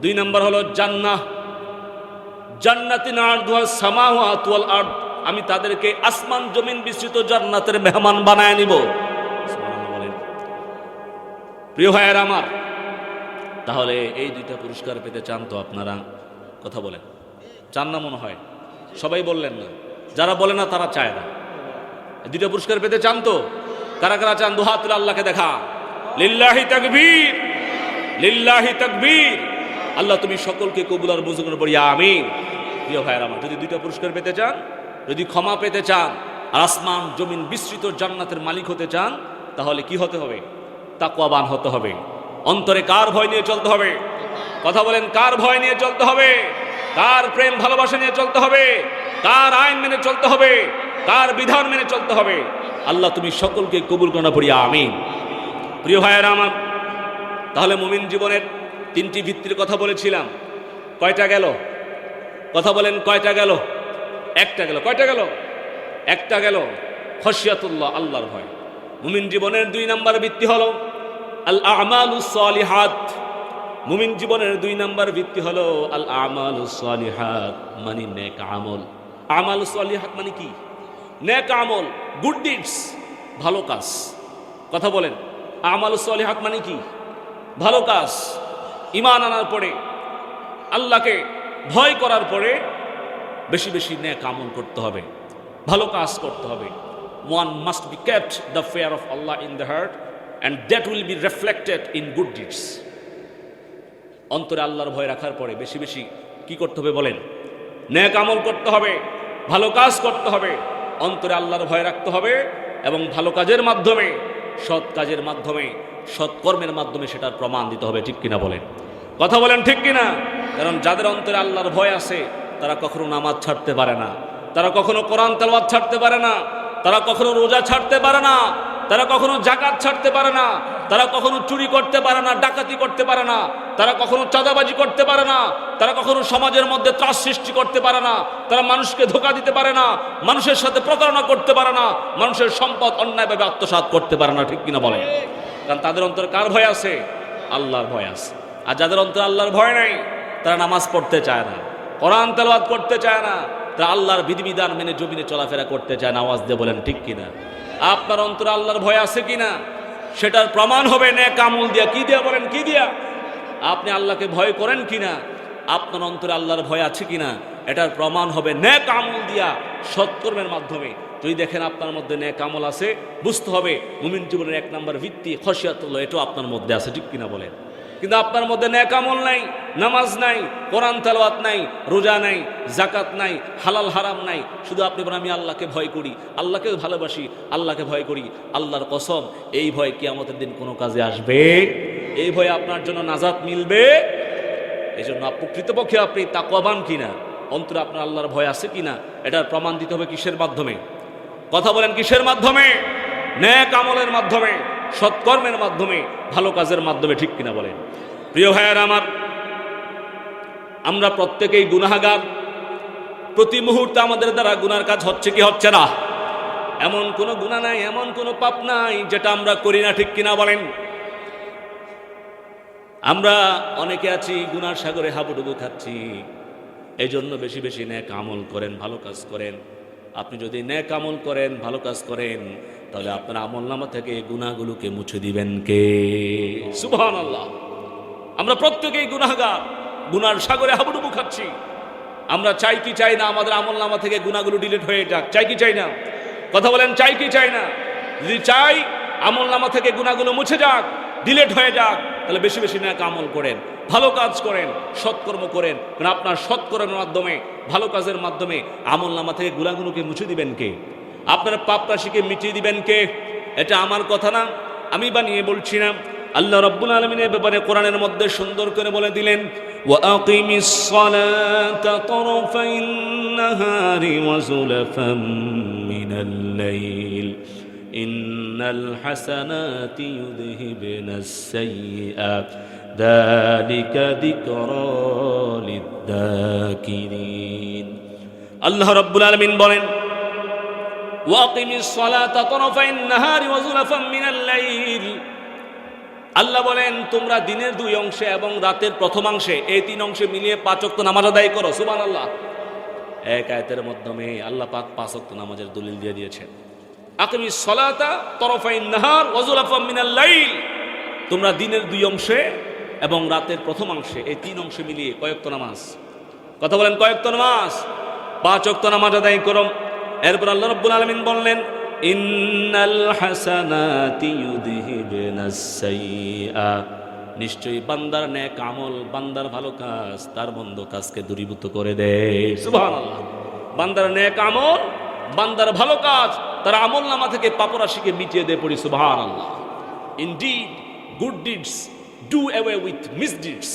2 নম্বর হলো জান্নাহ, জান্নাতিন আরদুহাস সামাওয়াতু ওয়াল আরদ, আমি তাদেরকে আসমান জমিন বিস্তৃত জান্নাতের মেহমান বানায় নিব। সুবহানাল্লাহ বলেন। প্রিয় ভাইয়েরা আমার, তাহলে এই 2টা পুরস্কার পেতে চান তো আপনারা? কথা বলেন, চান না? মনে হয় সবাই বললেন না, যারা বলে না তারা চায় না। 2টা পুরস্কার পেতে চান তো? কারা কারা চান? দুহাত তুলে আল্লাহকে দেখা। লিল্লাহি তাকবীর, লিল্লাহি তাকবীর। আল্লাহ তুমি সকলকে কবুল আর মঞ্জুর করে পড়ি আমিন। প্রিয় ভাইয়েরা আমার, যদি 2টা পুরস্কার পেতে চান, যদি ক্ষমা পেতে চান, আর আসমান জমিন বিস্তৃত জান্নাতের মালিক হতে চান, তাহলে কি হতে হবে? তাকওয়াবান হতে হবে। অন্তরে কার ভয় নিয়ে চলতে হবে? কথা বলেন, কার ভয় নিয়ে চলতে হবে? কার প্রেম ভালোবাসা নিয়ে চলতে হবে? কার আইন মেনে চলতে হবে? কার বিধান মেনে চলতে হবে? আল্লাহ তুমি সকলকে কবুল করনা পড়ি আমিন। প্রিয় ভাইয়েরা আমার, তাহলে মুমিন জীবনের 3টি ভিত্তির কথা বলেছিলাম। কয়টা গেল? কথা বলেন, কয়টা গেল? একটা গেল। কয়টা গেল? একটা গেল। খশিয়াতুল্লাহ, আল্লাহর ভয়। মুমিন জীবনের 2 নম্বর ভিত্তি হলো আল আমালুস সালিহাত। মুমিন জীবনের 2 নম্বর ভিত্তি হলো আল আমালুস সালিহাত, মানে নেক আমল। আমালুস সালিহাত মানে কি? নেক আমল, গুড ডিডস, ভালো কাজ। কথা বলেন, আমালুস সালিহাত মানে কি? ভালো কাজ। ঈমান আনার পরে, আল্লাহকে ভয় করার পরে বেশি বেশি নেক আমল করতে হবে, ভালো কাজ করতে হবে। One must be kept the fear of Allah in the heart, and that will be reflected in good deeds. অন্তরে আল্লাহর ভয় রাখার পরে বেশি বেশি কি করতে হবে বলেন? নেক আমল করতে হবে, ভালো কাজ করতে হবে। অন্তরে আল্লাহর ভয় রাখতে হবে এবং ভালো কাজের মাধ্যমে, সৎ কাজের মাধ্যমে, সৎকর্মের মাধ্যমে সেটার প্রমাণ দিতে হবে। ঠিক কিনা বলেন? কথা বলেন, ঠিক কিনা? কারণ যাদের অন্তরে আল্লাহর ভয় আছে, তারা কখনো নামাজ ছাড়তে পারে না, তারা কখনো কোরআন তেলাওয়াত ছাড়তে পারে না, তারা কখনো রোজা ছাড়তে পারে না, তারা কখনো যাকাত ছাড়তে পারে না, তারা কখনো চুরি করতে পারে না, ডাকাতি করতে পারে না, তারা কখনো চাঁদাবাজি করতে পারে না, তারা কখনো সমাজের মধ্যে ত্রাস সৃষ্টি করতে পারে না, তারা মানুষকে ধোঁকা দিতে পারে না, মানুষের সাথে প্রতারণা করতে পারে না, মানুষের সম্পদ অন্যায়ভাবে আত্মসাৎ করতে পারে না। ঠিক কিনা বলেন? কারণ তাদের অন্তরে কার ভয় আছে? আল্লাহর ভয় আছে। আর যাদের অন্তরে আল্লাহর ভয় নাই, তারা নামাজ পড়তে চায় না, কোরআন তেলাওয়াত করতে চায় না, তারা আল্লাহর বিধিবিধান মেনে জমিনে চলাফেরা করতে চায় না। আওয়াজ দিয়ে বলেন, ঠিক কিনা? আপনার অন্তরে আল্লাহর ভয় আছে কিনা সেটার প্রমাণ হবে নেক আমল দিয়া। কি দিয়া বলেন? কি দিয়া? আপনি আল্লাহকে ভয় করেন কিনা, আপনার অন্তরে আল্লাহর ভয় আছে কিনা, এটার প্রমাণ হবে নেক আমল দিয়া, সৎকর্মের মাধ্যমে। যদি দেখেন আপনার মধ্যে নেক আমল আছে, বুঝতে হবে মুমিন জীবনের 1 নম্বর ভিত্তি খশিয়াতুল্লাহ, এটাও আপনার মধ্যে আছে। ঠিক কিনা বলেন? কিন্তু আপনার মধ্যে নেক আমল নাই, নামাজ নাই, কোরআন তেলাওয়াত নাই, রোজা নাই, যাকাত নাই, হালাল হারাম নাই, শুধু আপনি বলেন আমি আল্লাহকে ভয় করি, আল্লাহকে ভালোবাসি, আল্লাহকে ভয় করি। আল্লাহর কসম, এই ভয় কিয়ামতের দিন কোনো কাজে আসবে? এই ভয়ে আপনার জন্য নাজাত মিলবে? এই জন্য প্রকৃতপক্ষে আপনি তাকওয়াবান কিনা, অন্তরে আপনার আল্লাহর ভয় আছে কিনা, এটার প্রমাণ দিতে হবে কিসের মাধ্যমে? কথা বলেন, কিসের মাধ্যমে? নেক আমলের মাধ্যমে, সৎকর্মের মাধ্যমে, ভালো কাজের মাধ্যমে। ঠিক কিনা বলেন? প্রিয় ভাইয়েরা আমার, আমরা প্রত্যেকেই গুনাহগার। প্রতি মুহূর্তে আমাদের দ্বারা গুনার কাজ হচ্ছে কি হচ্ছে না? এমন কোনো গুনাহ নাই, এমন কোনো পাপ নাই যেটা আমরা করি না। ঠিক কিনা বলেন? আমরা অনেকে আছি গুনার সাগরে হাবুডুবু খাচ্ছি। এই জন্য বেশি বেশি নেক আমল করেন, ভালো কাজ করেন। আপনি যদি নেক আমল করেন, ভালো কাজ করেন, তাহলে আপনার আমলনামা থেকে গুনাহগুলোকে মুছে দিবেন কে? সুবহানাল্লাহ। আমরা প্রত্যেকেই গুনাহগার, গুনার সাগরে হাবুডুবু খাচ্ছি। আমরা চাই কি চাই না আমাদের আমলনামা থেকে গুনাহগুলো ডিলিট হয়ে যাক? চাই কি চাই না? কথা বলেন, চাই কি চাই না? যদি চাই আমলনামা থেকে গুনাহগুলো মুছে যাক, ডিলিট হয়ে যাক, তাহলে বেশি বেশি নেক আমল করেন, ভালো কাজ করেন, সৎকর্ম করেন। কারণ আপনার সৎকর্মের মাধ্যমে, ভালো কাজের মাধ্যমে আমলনামা থেকে গুনাহগুলোকে মুছে দিবেন কে? আপনার পাপ রাশিকে মিটিয়ে দিবেন কে? এটা আমার কথা না, আমি বানিয়ে বলছি না। আল্লাহ রাব্বুল আলামিন এই ব্যাপারে কোরআনের মধ্যে সুন্দর করে বলে দিলেন, ওয়া আকিমিস সালাতা তারফাইন নাহারি ওয়া যুলাফাম মিনাল লাইল ইন্নাল হাসানাতি ইউযহিবুনাস সাইয়্যাত যালিকা যিকরা লিয-যাকিরিন। আল্লাহ রাব্বুল আলামিন বলেন, ওয়া আকিমিস সালাতা তারফাইন নাহারি ওয়া যুলাফাম মিনাল লাইল, আল্লাহ বলেন তোমরা দিনের 2 অংশে এবং রাতের প্রথমাংশে এই 3 অংশে মিলিয়ে 5 ওয়াক্ত নামাজ আদায় করো। সুবহানাল্লাহ। এক আয়াতের মাধ্যমে আল্লাহ পাক 5 ওয়াক্ত নামাজের দলিল দিয়ে দিয়েছেন। আকিমিস সালাতা তরফাইন নাহার ওয়া যুলাফাম মিনাল লাইল। তোমরা দিনের 2 অংশে এবং রাতের প্রথমাংশে এই 3 অংশে মিলিয়ে কয় ওয়াক্ত নামাজ, কথা বলেন কয় ওয়াক্ত নামাজ? 5 ওয়াক্ত নামাজ আদায় করো। এরপর আল্লাহ রাব্বুল আলামিন বললেন ইন্নাল হাসানাতি ইউযহিবুনাস সাইয়্যা, নিশ্চয়ই বান্দার নেক আমল, বান্দার ভালো কাজ তার মন্দ কাজকে দূরীভূত করে দেয়। সুবহানাল্লাহ। বান্দার নেক আমল, বান্দার ভালো কাজ তার আমলনামা থেকে পাপরাশিকে মিটিয়ে দেয়। পড়ি সুবহানাল্লাহ। Indeed good deeds do away with misdeeds,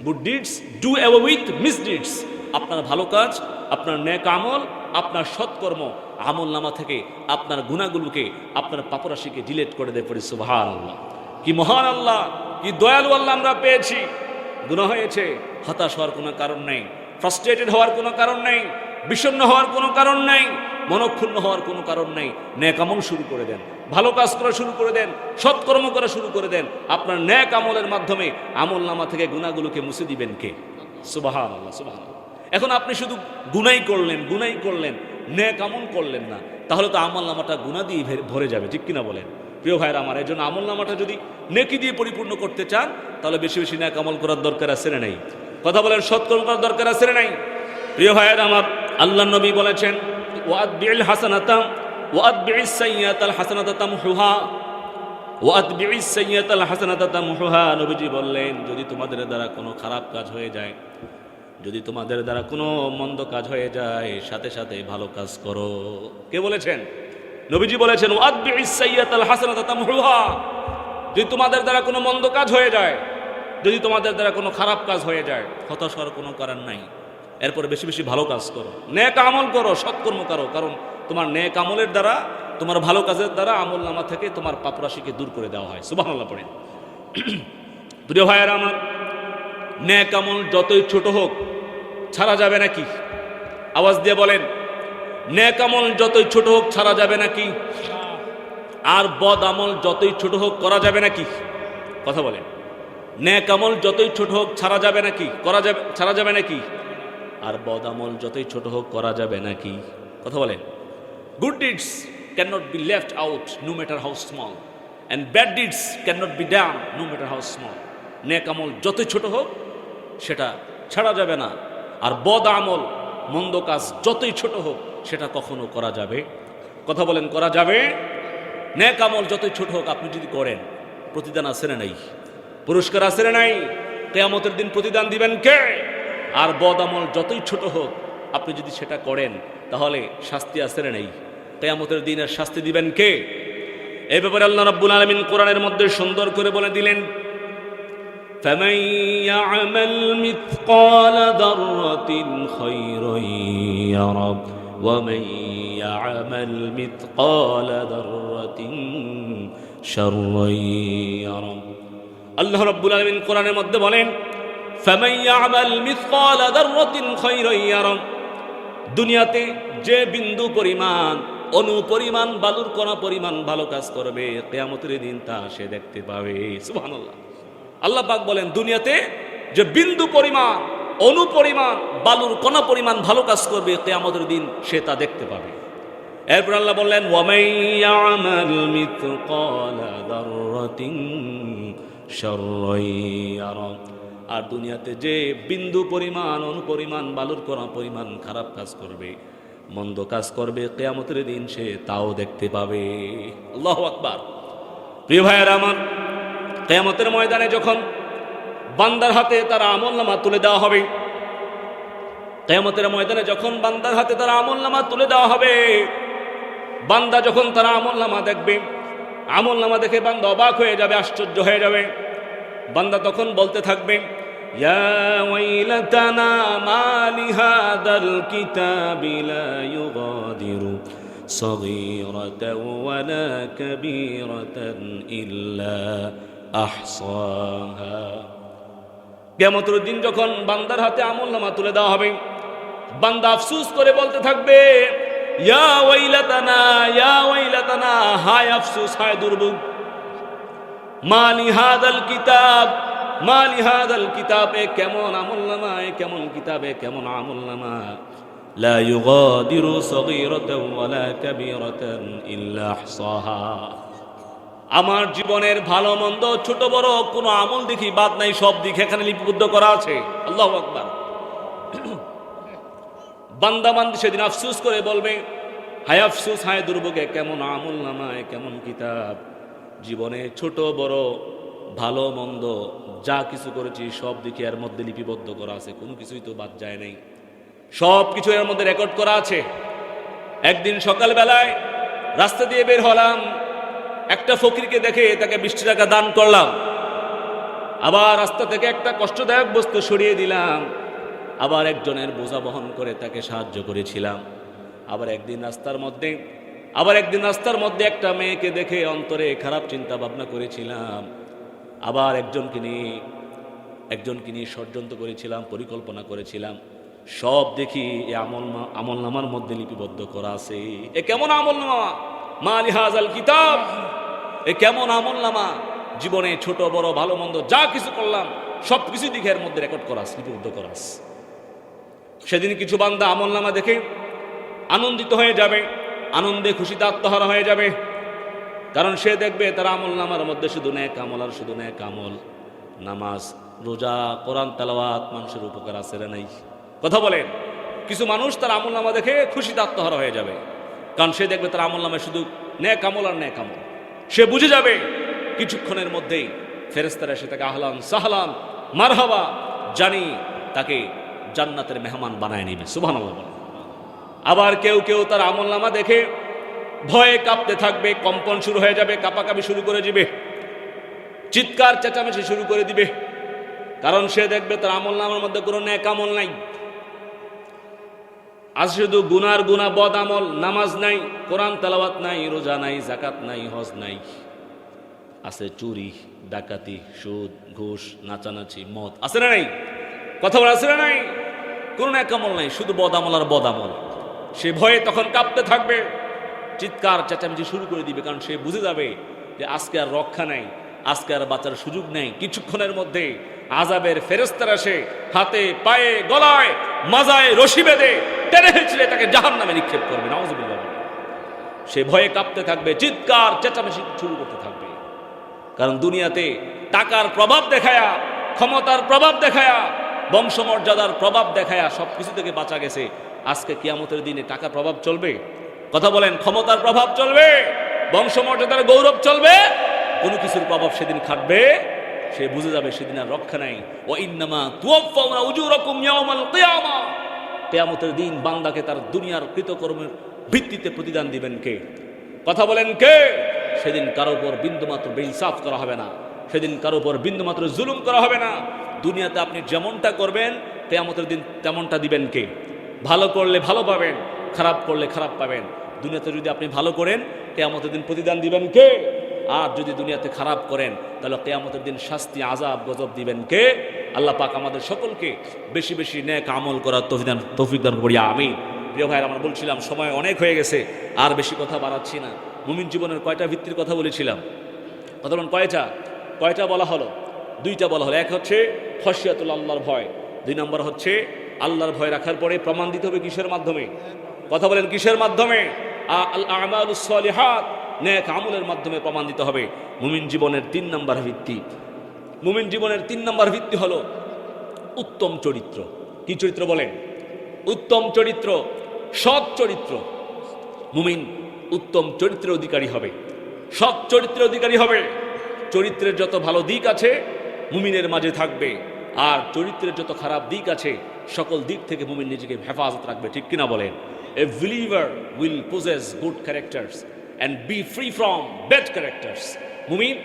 good deeds do away with misdeeds. আপনার ভালো কাজ, আপনার নেক আমল, আপনার সৎকর্ম আমলনামা থেকে আপনার গুনাহগুলোকে, আপনার পাপরাশিকে ডিলিট করে দেয়। পড়ি সুবহানাল্লাহ। কি মহান আল্লাহ, কি দয়ালু আল্লাহ আমরা পেয়েছি। গুনাহ হয়েছে, হতাশ হওয়ার কোনো কারণ নেই, ফ্রাস্ট্রেটেড হওয়ার কোনো কারণ নেই, বিষণ্ণ হওয়ার কোনো কারণ নেই, মনক্ষুণ্ণ হওয়ার কোনো কারণ নেই। নেক আমল শুরু করে দেন, ভালো কাজ করা শুরু করে দেন, সৎকর্ম করা শুরু করে দেন। আপনার নেক আমলের মাধ্যমে আমলনামা থেকে গুনাহগুলোকে মুছে দিবেন কে? সুবহানাল্লাহ, সুবহানাল্লাহ। এখন আপনি শুধু গুনাই করলেন, নেক আমল করলেন না, তাহলে তো আমলনামাটা গুনাহ দিয়ে ভরে যাবে, ঠিক কিনা বলেন? প্রিয় ভাইরা আমার, এই জন্য আমলনামাটা যদি নেকি দিয়ে পরিপূর্ণ করতে চান তাহলে বেশি বেশি নেক আমল করার দরকার আছে না নাই? কথা বলেন, সৎকর্ম করার দরকার আছে না নাই? প্রিয় ভাইরা আমার, আল্লাহর নবী বলেছেন ওয়াতবিল হাসানাতা ওয়াতবিস সাইয়্যাতাল হাসানাতা তামহুহা ওয়াতবিস সাইয়্যাতাল হাসানাতা তামহুহা। নবীজি বললেন যদি তোমাদের দ্বারা কোনো খারাপ কাজ হয়ে যায়, যদি তোমাদের দ্বারা কোনো মন্দ কাজ হয়ে যায়, সাথে সাথে ভালো কাজ করো। কে বলেছেন? নবীজি বলেছেন ওয়াতবিস সাইয়্যাতাল হাসানাতা তামহুহা। যদি তোমাদের দ্বারা কোনো মন্দ কাজ হয়ে যায়, যদি তোমাদের দ্বারা কোনো খারাপ কাজ হয়ে যায়, হতাশ হওয়ার কোনো কারণ নাই। এরপরে বেশি বেশি ভালো কাজ করো, নেক আমল করো, সৎকর্ম করো। কারণ তোমার নেক আমলের দ্বারা, তোমার ভালো কাজের দ্বারা আমলনামা থেকে তোমার পাপরাশিকে দূর করে দেওয়া হয়। সুবহানাল্লাহ পড়েন। প্রিয় ভাইয়েরা আমার, নেক আমল যতই ছোট হোক ছাড়া যাবে নাকি? আওয়াজ দিয়ে বলেন, নেক আমল যতই ছোট হোক ছাড়া যাবে নাকি? আর বদ আমল যতই ছোট হোক করা যাবে নাকি? কথা বলেন। নেক আমল যতই ছোট হোক ছাড়া যাবে নাকি? ছাড়া যাবে নাকি? আর বদ আমল যতই ছোট হোক করা যাবে নাকি? কথা বলেন। Good deeds can not be left out no matter how small, and bad deeds can not be done no matter how small. নেক আমল যতই ছোট হোক সেটা ছাড়া যাবে না, আর বদ আমল, মন্দ কাজ যতই ছোট হোক সেটা কখনো করা যাবে। কথা বলেন, করা যাবে। নেক আমল যতই ছোট হোক আপনি যদি করেন, প্রতিদান আছে না নাই? পুরস্কার আছে না নাই? কিয়ামতের দিন প্রতিদান দিবেন কে? আর বদ আমল যতই ছোট হোক আপনি যদি সেটা করেন তাহলে শাস্তি আছে না নাই? কিয়ামতের দিনের শাস্তি দিবেন কে? এই ব্যাপারে আল্লাহ রাব্বুল আলামিন কোরআনের মধ্যে সুন্দর করে বলে দিলেন فَمَن يَعْمَلْ مِثْقَالَ ذَرَّةٍ خَيْرًا يَرَهُ وَمَن يَعْمَلْ مِثْقَالَ ذَرَّةٍ شَرًّا يَرَهُ। আল্লাহ রাব্বুল আলামিন কোরআনের মধ্যে বলেন فَمَن يَعْمَلْ مِثْقَالَ ذَرَّةٍ خَيْرًا يَرَهُ। দুনিয়াতে যে বিন্দু পরিমাণ, অনু পরিমাণ, বালুর কণা পরিমাণ ভালো কাজ করবে, কিয়ামতের দিন তা সে দেখতে পাবে। সুবহানাল্লাহ। আল্লাহ পাক বলেন দুনিয়াতে যে বিন্দু পরিমাণ, অনু পরিমাণ, বালুর কণা পরিমাণ ভালো কাজ করবে, কিয়ামতের দিন সে তা দেখতে পাবে। এরপর আল্লাহ বললেন ওয়ামান ইয়ামাল মিথকালা যাররাতিন শাররান ইয়ারা। আর দুনিয়াতে যে বিন্দু পরিমাণ, অনু পরিমাণ, বালুর কণা পরিমাণ খারাপ কাজ করবে, মন্দ কাজ করবে, কিয়ামতের দিন সে তাও দেখতে পাবে। আল্লাহু আকবার। প্রিয় ভাইয়েরা আমার, কিয়ামতের ময়দানে যখন বান্দার হাতে তার আমলনামা তুলে দেওয়া হবে, কিয়ামতের ময়দানে যখন বান্দার হাতে তার আমলনামা তুলে দেওয়া হবে, বান্দা যখন তার আমলনামা দেখবে, আমলনামা দেখে বান্দা অবাক হয়ে যাবে, আশ্চর্য হয়ে যাবে। বান্দা তখন বলতে থাকবে ইয়া ওয়াইলাতানা মা লিহাদাল কিতাবি লা ইউগাদিরু সগীরাতাও ওয়ালা কাবীরাতান ইল্লা আহসাহা। কিয়ামতের দিন যখন বান্দার হাতে আমলনামা তুলে দেওয়া হবে, বান্দা আফসোস করে বলতে থাকবে ইয়া ওয়াইলাতানা, ইয়া ওয়াইলাতানা, হায় আফসোস, হায় দুর্ভোগ। মালি হাদাল কিতাব, মালি হাদাল কিতাবে কেমন আমলনামা, কেমন কিতাবে কেমন আমলনামা, লা ইউগাদিরু সগীরাতাও ওয়ালা কাবীরাতান ইল্লা আহসাহা। আমার জীবনের ভালো মন্দ ছোট বড় কোনো আমল দেখি বাদ নাই, সব দিক এখানে লিপিবদ্ধ করা আছে। আল্লাহু আকবার। বান্দা বান্দি সেদিন আফসোস করে বলবে, হায় আফসোস, হায় দুর্ভোগে, কেমন আমলনামায় কেমন কিতাব, জীবনে ছোট বড় ভালো মন্দ যা কিছু করেছি সব দিকে এর মধ্যে লিপিবদ্ধ করা আছে, কোনো কিছুই তো বাদ যায় নাই, সব কিছু এর মধ্যে রেকর্ড করা আছে। একদিন সকালবেলায় রাস্তা দিয়ে বের হলাম, একটা ফকিরকে দেখে তাকে 20 টাকা দান করলাম, আবার রাস্তা থেকে একটা কষ্টদায়ক বস্তু সরিয়ে দিলাম, আবার একজনের বোঝা বহন করে তাকে সাহায্য করেছিলাম। আবার একদিন রাস্তার মধ্যে একটা মেয়েকে দেখে অন্তরে খারাপ চিন্তা ভাবনা করেছিলাম, আবার একজনকে নিয়ে ষড়যন্ত্র করেছিলাম, পরিকল্পনা করেছিলাম। সব দেখি এই আমলনামার মধ্যে লিপিবদ্ধ করা আছে। এ কেমন আমলনামা, মালি হাযাল কিতাব, এ কেমন আমলনামা, জীবনে ছোট বড় ভালো মন্দ যা কিছু করলাম সব কিছু দিকে এর মধ্যে রেকর্ড করা আছে, লিপিবদ্ধ করা আছে। সেদিন কিছু বান্দা আমলনামা দেখে আনন্দিত হয়ে যাবে, আনন্দে খুশিতে আত্মহারা হয়ে যাবে, কারণ সে দেখবে তার আমলনামার মধ্যে শুধু নেক আমল আর শুধু নেক আমল। নামাজ, রোজা, কোরআন তেলাওয়াত, মানুষের উপকার আছে না নাই? কথা বলেন। কিছু মানুষ তার আমলনামা দেখে খুশিতে আত্মহারা হয়ে যাবে, কারণ সে দেখবে তার আমলনামায় শুধু নেক আমল আর নেক আমল। সে বুঝে যাবে কিছুক্ষণের মধ্যেই ফেরেশতারা এসে তাকে আহলান সাহলান মারহাবা জানি তাকে জান্নাতের মেহমান বানায় নিবে। সুবহানাল্লাহ। আবার কেউ কেউ তার আমলনামা দেখে ভয়ে কাঁপতে থাকবে, কম্পন শুরু হয়ে যাবে, কাঁপাকাঁপি শুরু করে দিবে, চিৎকার চেঁচামেচি শুরু করে দিবে, কারণ সে দেখবে তার আমলনামার মধ্যে কোনো নেক আমল নাই, আজ শুধু গুনার গুনাহ, বদ আমল। নামাজ নাই, কোরআন তেলাওয়াত নাই, রোজা নাই, যাকাত নাই, হজ নাই, আছে চুরি, ডাকাতি, সুদ, ঘুষ, নাচানাচি, মদ, আছে না নাই? কথা বলা আছে না নাই? কোনো নেক আমল নাই, শুধু বদ আমল আর বদ আমল। সে ভয়ে তখন কাঁপতে থাকবে, চিৎকার চেঁচামেচি শুরু করে দিবে, কারণ সে বুঝে যাবে যে আজকে আর রক্ষা নাই, আজকে আর বাঁচার সুযোগ নেই। কিছুক্ষণের মধ্যে আযাবের ফেরেশতারা এসে হাতে পায়ে গলায় মাজায় রশি বেঁধে টেনে হিঁচড়ে তাকে জাহান্নামে নিক্ষেপ করবে। নাউযুবিল্লাহ। সে ভয়ে কাঁপতে থাকবে, চিৎকার চেঁচামেচি শুরু করতে থাকবে, কারণ দুনিয়াতে টাকার প্রভাব দেখায়া, ক্ষমতার প্রভাব দেখায়া, বংশমর্যাদার প্রভাব দেখায়া সবকিছু থেকে বাঁচা গেছে। আজকে কিয়ামতের দিনে টাকার প্রভাব চলবে? কথা বলেন। ক্ষমতার প্রভাব চলবে? বংশমর্যাদার গৌরব চলবে? কোনো কিছুর প্রভাব সেদিন খাটবে, সে বুঝে যাবে সেদিন আর রক্ষা নাই। ওয়া ইন্নামা তুওয়াফাউনা উজুরাকুম ইয়াওমাল কিয়ামা, কিয়ামতের দিন বান্দাকে তার দুনিয়ার কৃতকর্মের ভিত্তিতে প্রতিদান দিবেন কে? কথা বলেন কে? সেদিন কারো উপর বিন্দুমাত্র বেইনসাফ করা হবে না, সেদিন কারো উপর বিন্দুমাত্র জুলুম করা হবে না। দুনিয়াতে আপনি যেমনটা করবেন কিয়ামতের দিন তেমনটা দিবেন কে? ভালো করলে ভালো পাবেন, খারাপ করলে খারাপ পাবেন। দুনিয়াতে যদি আপনি ভালো করেন কিয়ামতের দিন প্রতিদান দিবেন কে? আর যদি দুনিয়াতে খারাপ করেন তাহলে কিয়ামতের দিন শাস্তি, আযাব, গজব দিবেন কে? আল্লাহ পাক আমাদের সকলকে বেশি বেশি নেক আমল করার তৌফিক দান করি, আমিন। প্রিয় ভাইরা, আমরা বলছিলাম সময় অনেক হয়ে গেছে, আর বেশি কথা বাড়াচ্ছি না। মুমিন জীবনের কয়টা ভিত্তির কথা বলেছিলাম? কথা বলেন কয়টা বলা হলো? 2টা বলা হলো। এক হচ্ছে খশিয়াতুল আল্লাহর ভয়, 2 নম্বর হচ্ছে আল্লাহর ভয় রাখার পরে প্রমাণ দিতে হবে কিসের মাধ্যমে? কথা বলেন কিসের মাধ্যমে? আল আমালুস সালিহাত, নেক আমলের মাধ্যমে প্রমাণ দিতে হবে। মুমিন জীবনের 3 নম্বর ভিত্তি, মুমিন জীবনের 3 নম্বর ভিত্তি হলো উত্তম চরিত্র। কি চরিত্র বলেন? উত্তম চরিত্র, সৎ চরিত্র। মুমিন উত্তম চরিত্রের অধিকারী হবে, সৎ চরিত্রের অধিকারী হবে। চরিত্রের যত ভালো দিক আছে মুমিনের মাঝে থাকবে, আর চরিত্রের যত খারাপ দিক আছে সকল দিক থেকে মুমিন নিজেকে হেফাজত রাখবে। ঠিক কিনা বলেন? A believer will possess good characters and be free from bad characters. মুমিন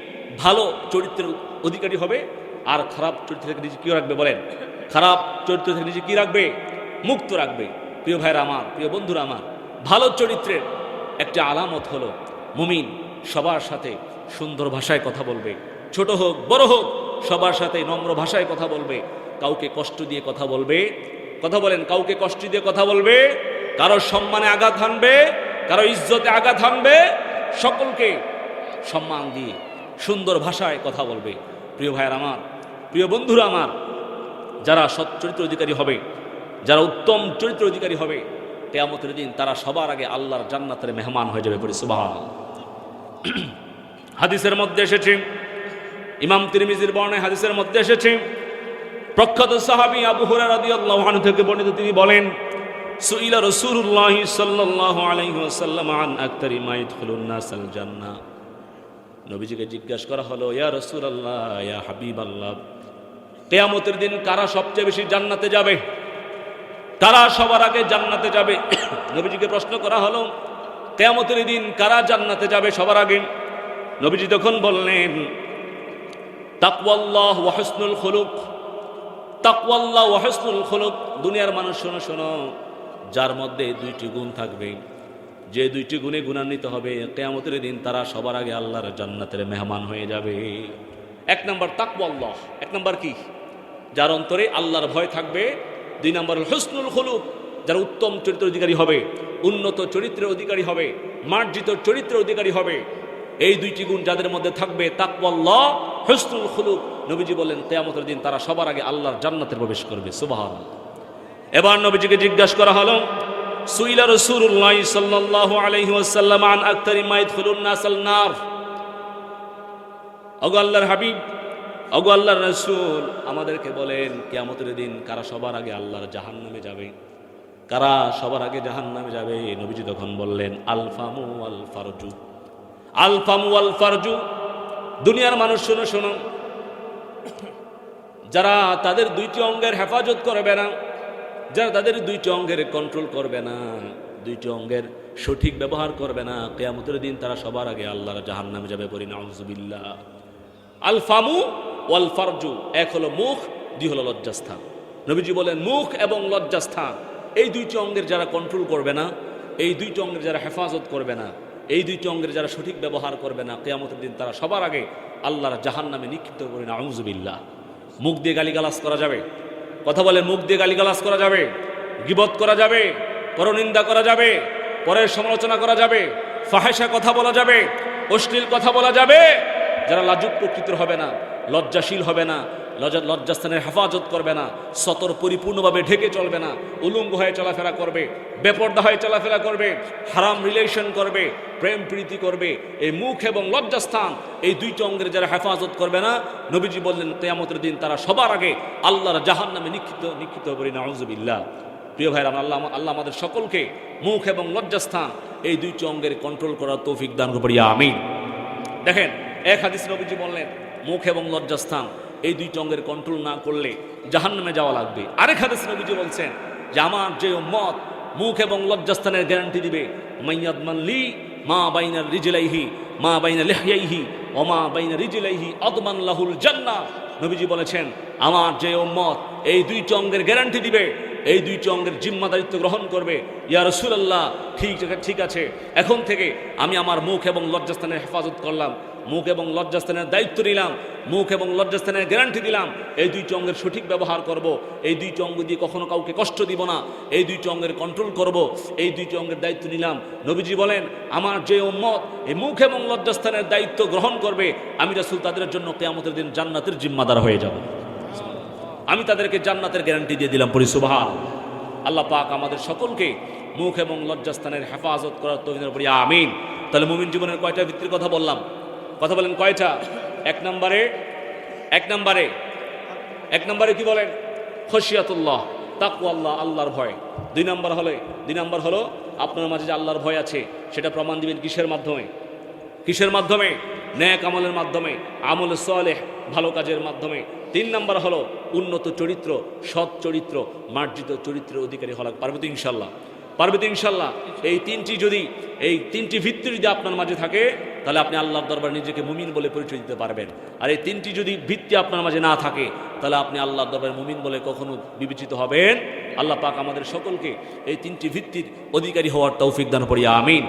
ভালো চরিত্রের অধিকারী হবে, আর খারাপ চরিত্র থেকে নিজে কি রাখবে? বলেন, খারাপ চরিত্র থেকে নিজে কি রাখবে? মুক্ত রাখবে। প্রিয় ভাইরা আমার, প্রিয় বন্ধুরা আমার, ভালো চরিত্রের একটা আলামত হলো মুমিন সবার সাথে সুন্দর ভাষায় কথা বলবে, ছোট হোক বড় হোক সবার সাথে নম্র ভাষায় কথা বলবে, কাউকে কষ্ট দিয়ে কথা বলবে। কথা বলেন, কাউকে কষ্ট দিয়ে কথা বলবে, কারো সম্মানে আঘাত হানবে, কারো ইজ্জতে আঘাত হানবে, সকলকে সম্মান দিয়ে সুন্দর ভাষায় কথা বলবে। প্রিয় ভাইয়ের আমার, প্রিয় বন্ধুরা আমার, যারা সৎ চরিত্র অধিকারী হবে, যারা উত্তম চরিত্র অধিকারী হবে, কিয়ামতের দিন তারা সবার আগে আল্লাহর জান্নাতের মেহমান হয়ে যাবে। পড়ি সুবহানাল্লাহ। হাদিসের মধ্যে এসেছে, ইমাম তিরমিজির বর্ণনায় হাদিসের মধ্যে এসেছে, প্রখ্যাত সাহাবী আবু হুরায়রা রাদিয়াল্লাহু আনহু থেকে বর্ণিত, তিনি বলেন, সুইলা রাসূলুল্লাহ সাল্লাল্লাহু আলাইহি ওয়াসাল্লাম আন আকতারি মা ইয়াদখুলুন নাসাল জান্নাহ। নবীজিকে জিজ্ঞাসা করা হলো, ইয়া রাসূলুল্লাহ, ইয়া হাবিবাল্লাহ, কিয়ামতের দিন কারা সবচেয়ে বেশি জান্নাতে যাবে, কারা সবার আগে জান্নাতে যাবে? নবীজিকে প্রশ্ন করা হলো, কিয়ামতের দিন কারা জান্নাতে যাবে সবার আগে? নবীজি তখন বললেন, তাকওয়াল্লাহ ওয়া হুসনুল খুলুক। তাকওয়াল্লাহ ওয়া হুসনুল খুলুক। দুনিয়ার মানুষ শোনো শোনো, যার মধ্যে দুইটি গুণ থাকবে, যে দুইটি গুণে গুণান্বিত হবে, কিয়ামতের দিন তারা সবার আগে আল্লাহর জান্নাতের মেহমান হয়ে যাবে। এক নম্বর তাকওয়াল্লাহ। এক নম্বর কি? যার অন্তরে আল্লাহর ভয় থাকবে। দুই নম্বর হুসনুল খুলুক, যারা উত্তম চরিত্রের অধিকারী হবে, উন্নত চরিত্রের অধিকারী হবে, মার্জিত চরিত্রের অধিকারী হবে। এই দুইটি গুণ যাদের মধ্যে থাকবে, তাকওয়াল্লাহ, হুসনুল খুলুক, নবীজি বলেন কিয়ামতের দিন তারা সবার আগে আল্লাহর জান্নাতে প্রবেশ করবে। সুবহানাল্লাহ। এবার নবীজিকে জিজ্ঞাসা করা হলো, সুইলা রাসূলুল্লাহ সাল্লাল্লাহু আলাইহি ওয়াসাল্লাম আন আকতারি মা ইয়াদখুলুন নাসাল নার। ওগো আল্লাহর হাবিব, ওগো আল্লাহর রাসূল, আমাদেরকে বলেন কিয়ামতের দিন কারা সবার আগে আল্লাহর জাহান্নামে যাবে, কারা সবার আগে জাহান্নামে যাবে? নবীজি তখন বললেন, আল ফামু ওয়াল ফারজু। আল ফামু ওয়াল ফারজু। দুনিয়ার মানুষ শোনো শোনো, যারা তাদের দুইটি অঙ্গের হেফাজত করবে না, যারা তাদের দুইটি অঙ্গের কন্ট্রোল করবে না, দুইটি অঙ্গের সঠিক ব্যবহার করবে না, কিয়ামতের দিন তারা সবার আগে আল্লাহর জাহান্নামে যাবে। পড়ি নাউযুবিল্লাহ। আল ফামু ওয়াল ফারজু, এক হলো মুখ, দুই হলো লজ্জাস্থান। নবীজি বলেন মুখ এবং লজ্জাস্থান, এই দুইটি অঙ্গের যারা কন্ট্রোল করবে না, এই দুইটি অঙ্গের যারা হেফাজত করবে না, এই দুইটি অঙ্গের যারা সঠিক ব্যবহার করবে না, কিয়ামতের দিন তারা সবার আগে আল্লাহর জাহান্নামে নিক্ষিপ্ত করে। নাউযুবিল্লাহ। মুখ দিয়ে গালিগালাজ করা যাবে? কথা বলে, মুখ দিয়ে গালিগালাজ করা যাবে, গীবত করা যাবে, পরনিন্দা করা যাবে, পরের সমালোচনা করা যাবে, ফাহেসা কথা বলা যাবে, অশ্লীল কথা বলা যাবে। যারা লাজুক প্রকৃতির হবে না, লজ্জাশীল হবে না, লজ্জাস্থানের হেফাজত করবে না, সতর পরিপূর্ণভাবে ঢেকে চলবে না, উলঙ্গ হয়ে চলাফেরা করবে, বেপর্দা হয়ে চলাফেরা করবে, হারাম রিলেশন করবে, প্রেম প্রীতি করবে, এই মুখ এবং লজ্জাস্থান, এই দুইটি অঙ্গের যারা হেফাজত করবে না, নবীজি বললেন কিয়ামতের দিন তারা সবার আগে আল্লাহর জাহান্নামে নিক্ষিপ্ত হবে। নাউযুবিল্লাহ। প্রিয় ভাইরা, আল্লাহ আমাদের সকলকে মুখ এবং লজ্জাস্থান এই দুইটি অঙ্গের কন্ট্রোল করার তৌফিক দান করুন, আমিন। দেখেন, এক হাদিস নবীজি বললেন মুখ এবং লজ্জাস্থান এই দুইটি অঙ্গের কন্ট্রোল না করলে জাহান্নামে যাওয়া লাগবে। আরেক হাদিস নবীজি বলছেন যে আমার যে উম্মত মুখ এবং লজ্জাস্থানের গ্যারান্টি দিবে, মাইয়াদমান লি মা বাইনা রিজলাইহি মা বাইনা লিহইহি ওয়া মা বাইনা রিজলাইহি আদমান লাহুল জান্নাহ। নবীজি বলেছেন আমার যে উম্মত এই দুইটি অঙ্গের গ্যারান্টি দিবে, এই দুইটি অঙ্গের জিম্মাদারিত্ব গ্রহণ করবে, ইয়া রাসূলুল্লাহ, ঠিক আছে, এখন থেকে আমি আমার মুখ এবং লজ্জাস্থানের হেফাজত করলাম, মুখ এবং লজ্জাস্থানের দায়িত্ব নিলাম, মুখ এবং লজ্জাস্থানের গ্যারান্টি দিলাম, এই দুইটি অঙ্গের সঠিক ব্যবহার করব, এই দুইটি অঙ্গ দিয়ে কখনো কাউকে কষ্ট দিব না, এই দুইটি অঙ্গের কন্ট্রোল করব, এই দুইটি অঙ্গের দায়িত্ব নিলাম। নবীজি বলেন আমার যে উম্মত এই মুখ এবং লজ্জাস্থানের দায়িত্ব গ্রহণ করবে, আমি রাসূল তাদের জন্য কিয়ামতের দিন জান্নাতের জিম্মাদার হয়ে যাব, আমি তাদেরকে জান্নাতের গ্যারান্টি দিয়ে দিলাম। পড়ি সুবহানাল্লাহ। আল্লাহ পাক আমাদের সকলকে মুখ এবং লজ্জাস্থানের হেফাজত করার তৌফিক দান করুন, আমিন। তাহলে মুমিন জীবনের কয়টা ভিত্তির কথা বললাম? কথা বলেন কয়টা? এক নম্বরে কি বলেন? খশিয়াতুল্লাহ, তাকওয়াল্লাহ, আল্লাহর ভয়। দুই নম্বর হলো আপনার মাঝে যে আল্লাহর ভয় আছে সেটা প্রমাণ দিবেন কিসের মাধ্যমে? নেক আমলের মাধ্যমে, আমলে সালেহ, ভালো কাজের মাধ্যমে। তিন নম্বর হলো উন্নত চরিত্র, সৎ চরিত্র, মার্জিত চরিত্রের অধিকারী হওয়া। পারবে তো ইনশাল্লাহ? এই তিনটি ভিত্তি যদি আপনার মাঝে থাকে তাহলে আপনি আল্লাহর দরবারে নিজেকে মুমিন বলে পরিচয় দিতে পারবেন। আর এই তিনটি যদি ভিত্তি আপনার মাঝে না থাকে তাহলে আপনি আল্লাহর দরবারে মুমিন বলে কখনো বিবেচিত হবেন। আল্লাহ পাক আমাদের সকলকে এই তিনটি ভিত্তির অধিকারী হওয়ার তৌফিক দান করিয়া, আমিন।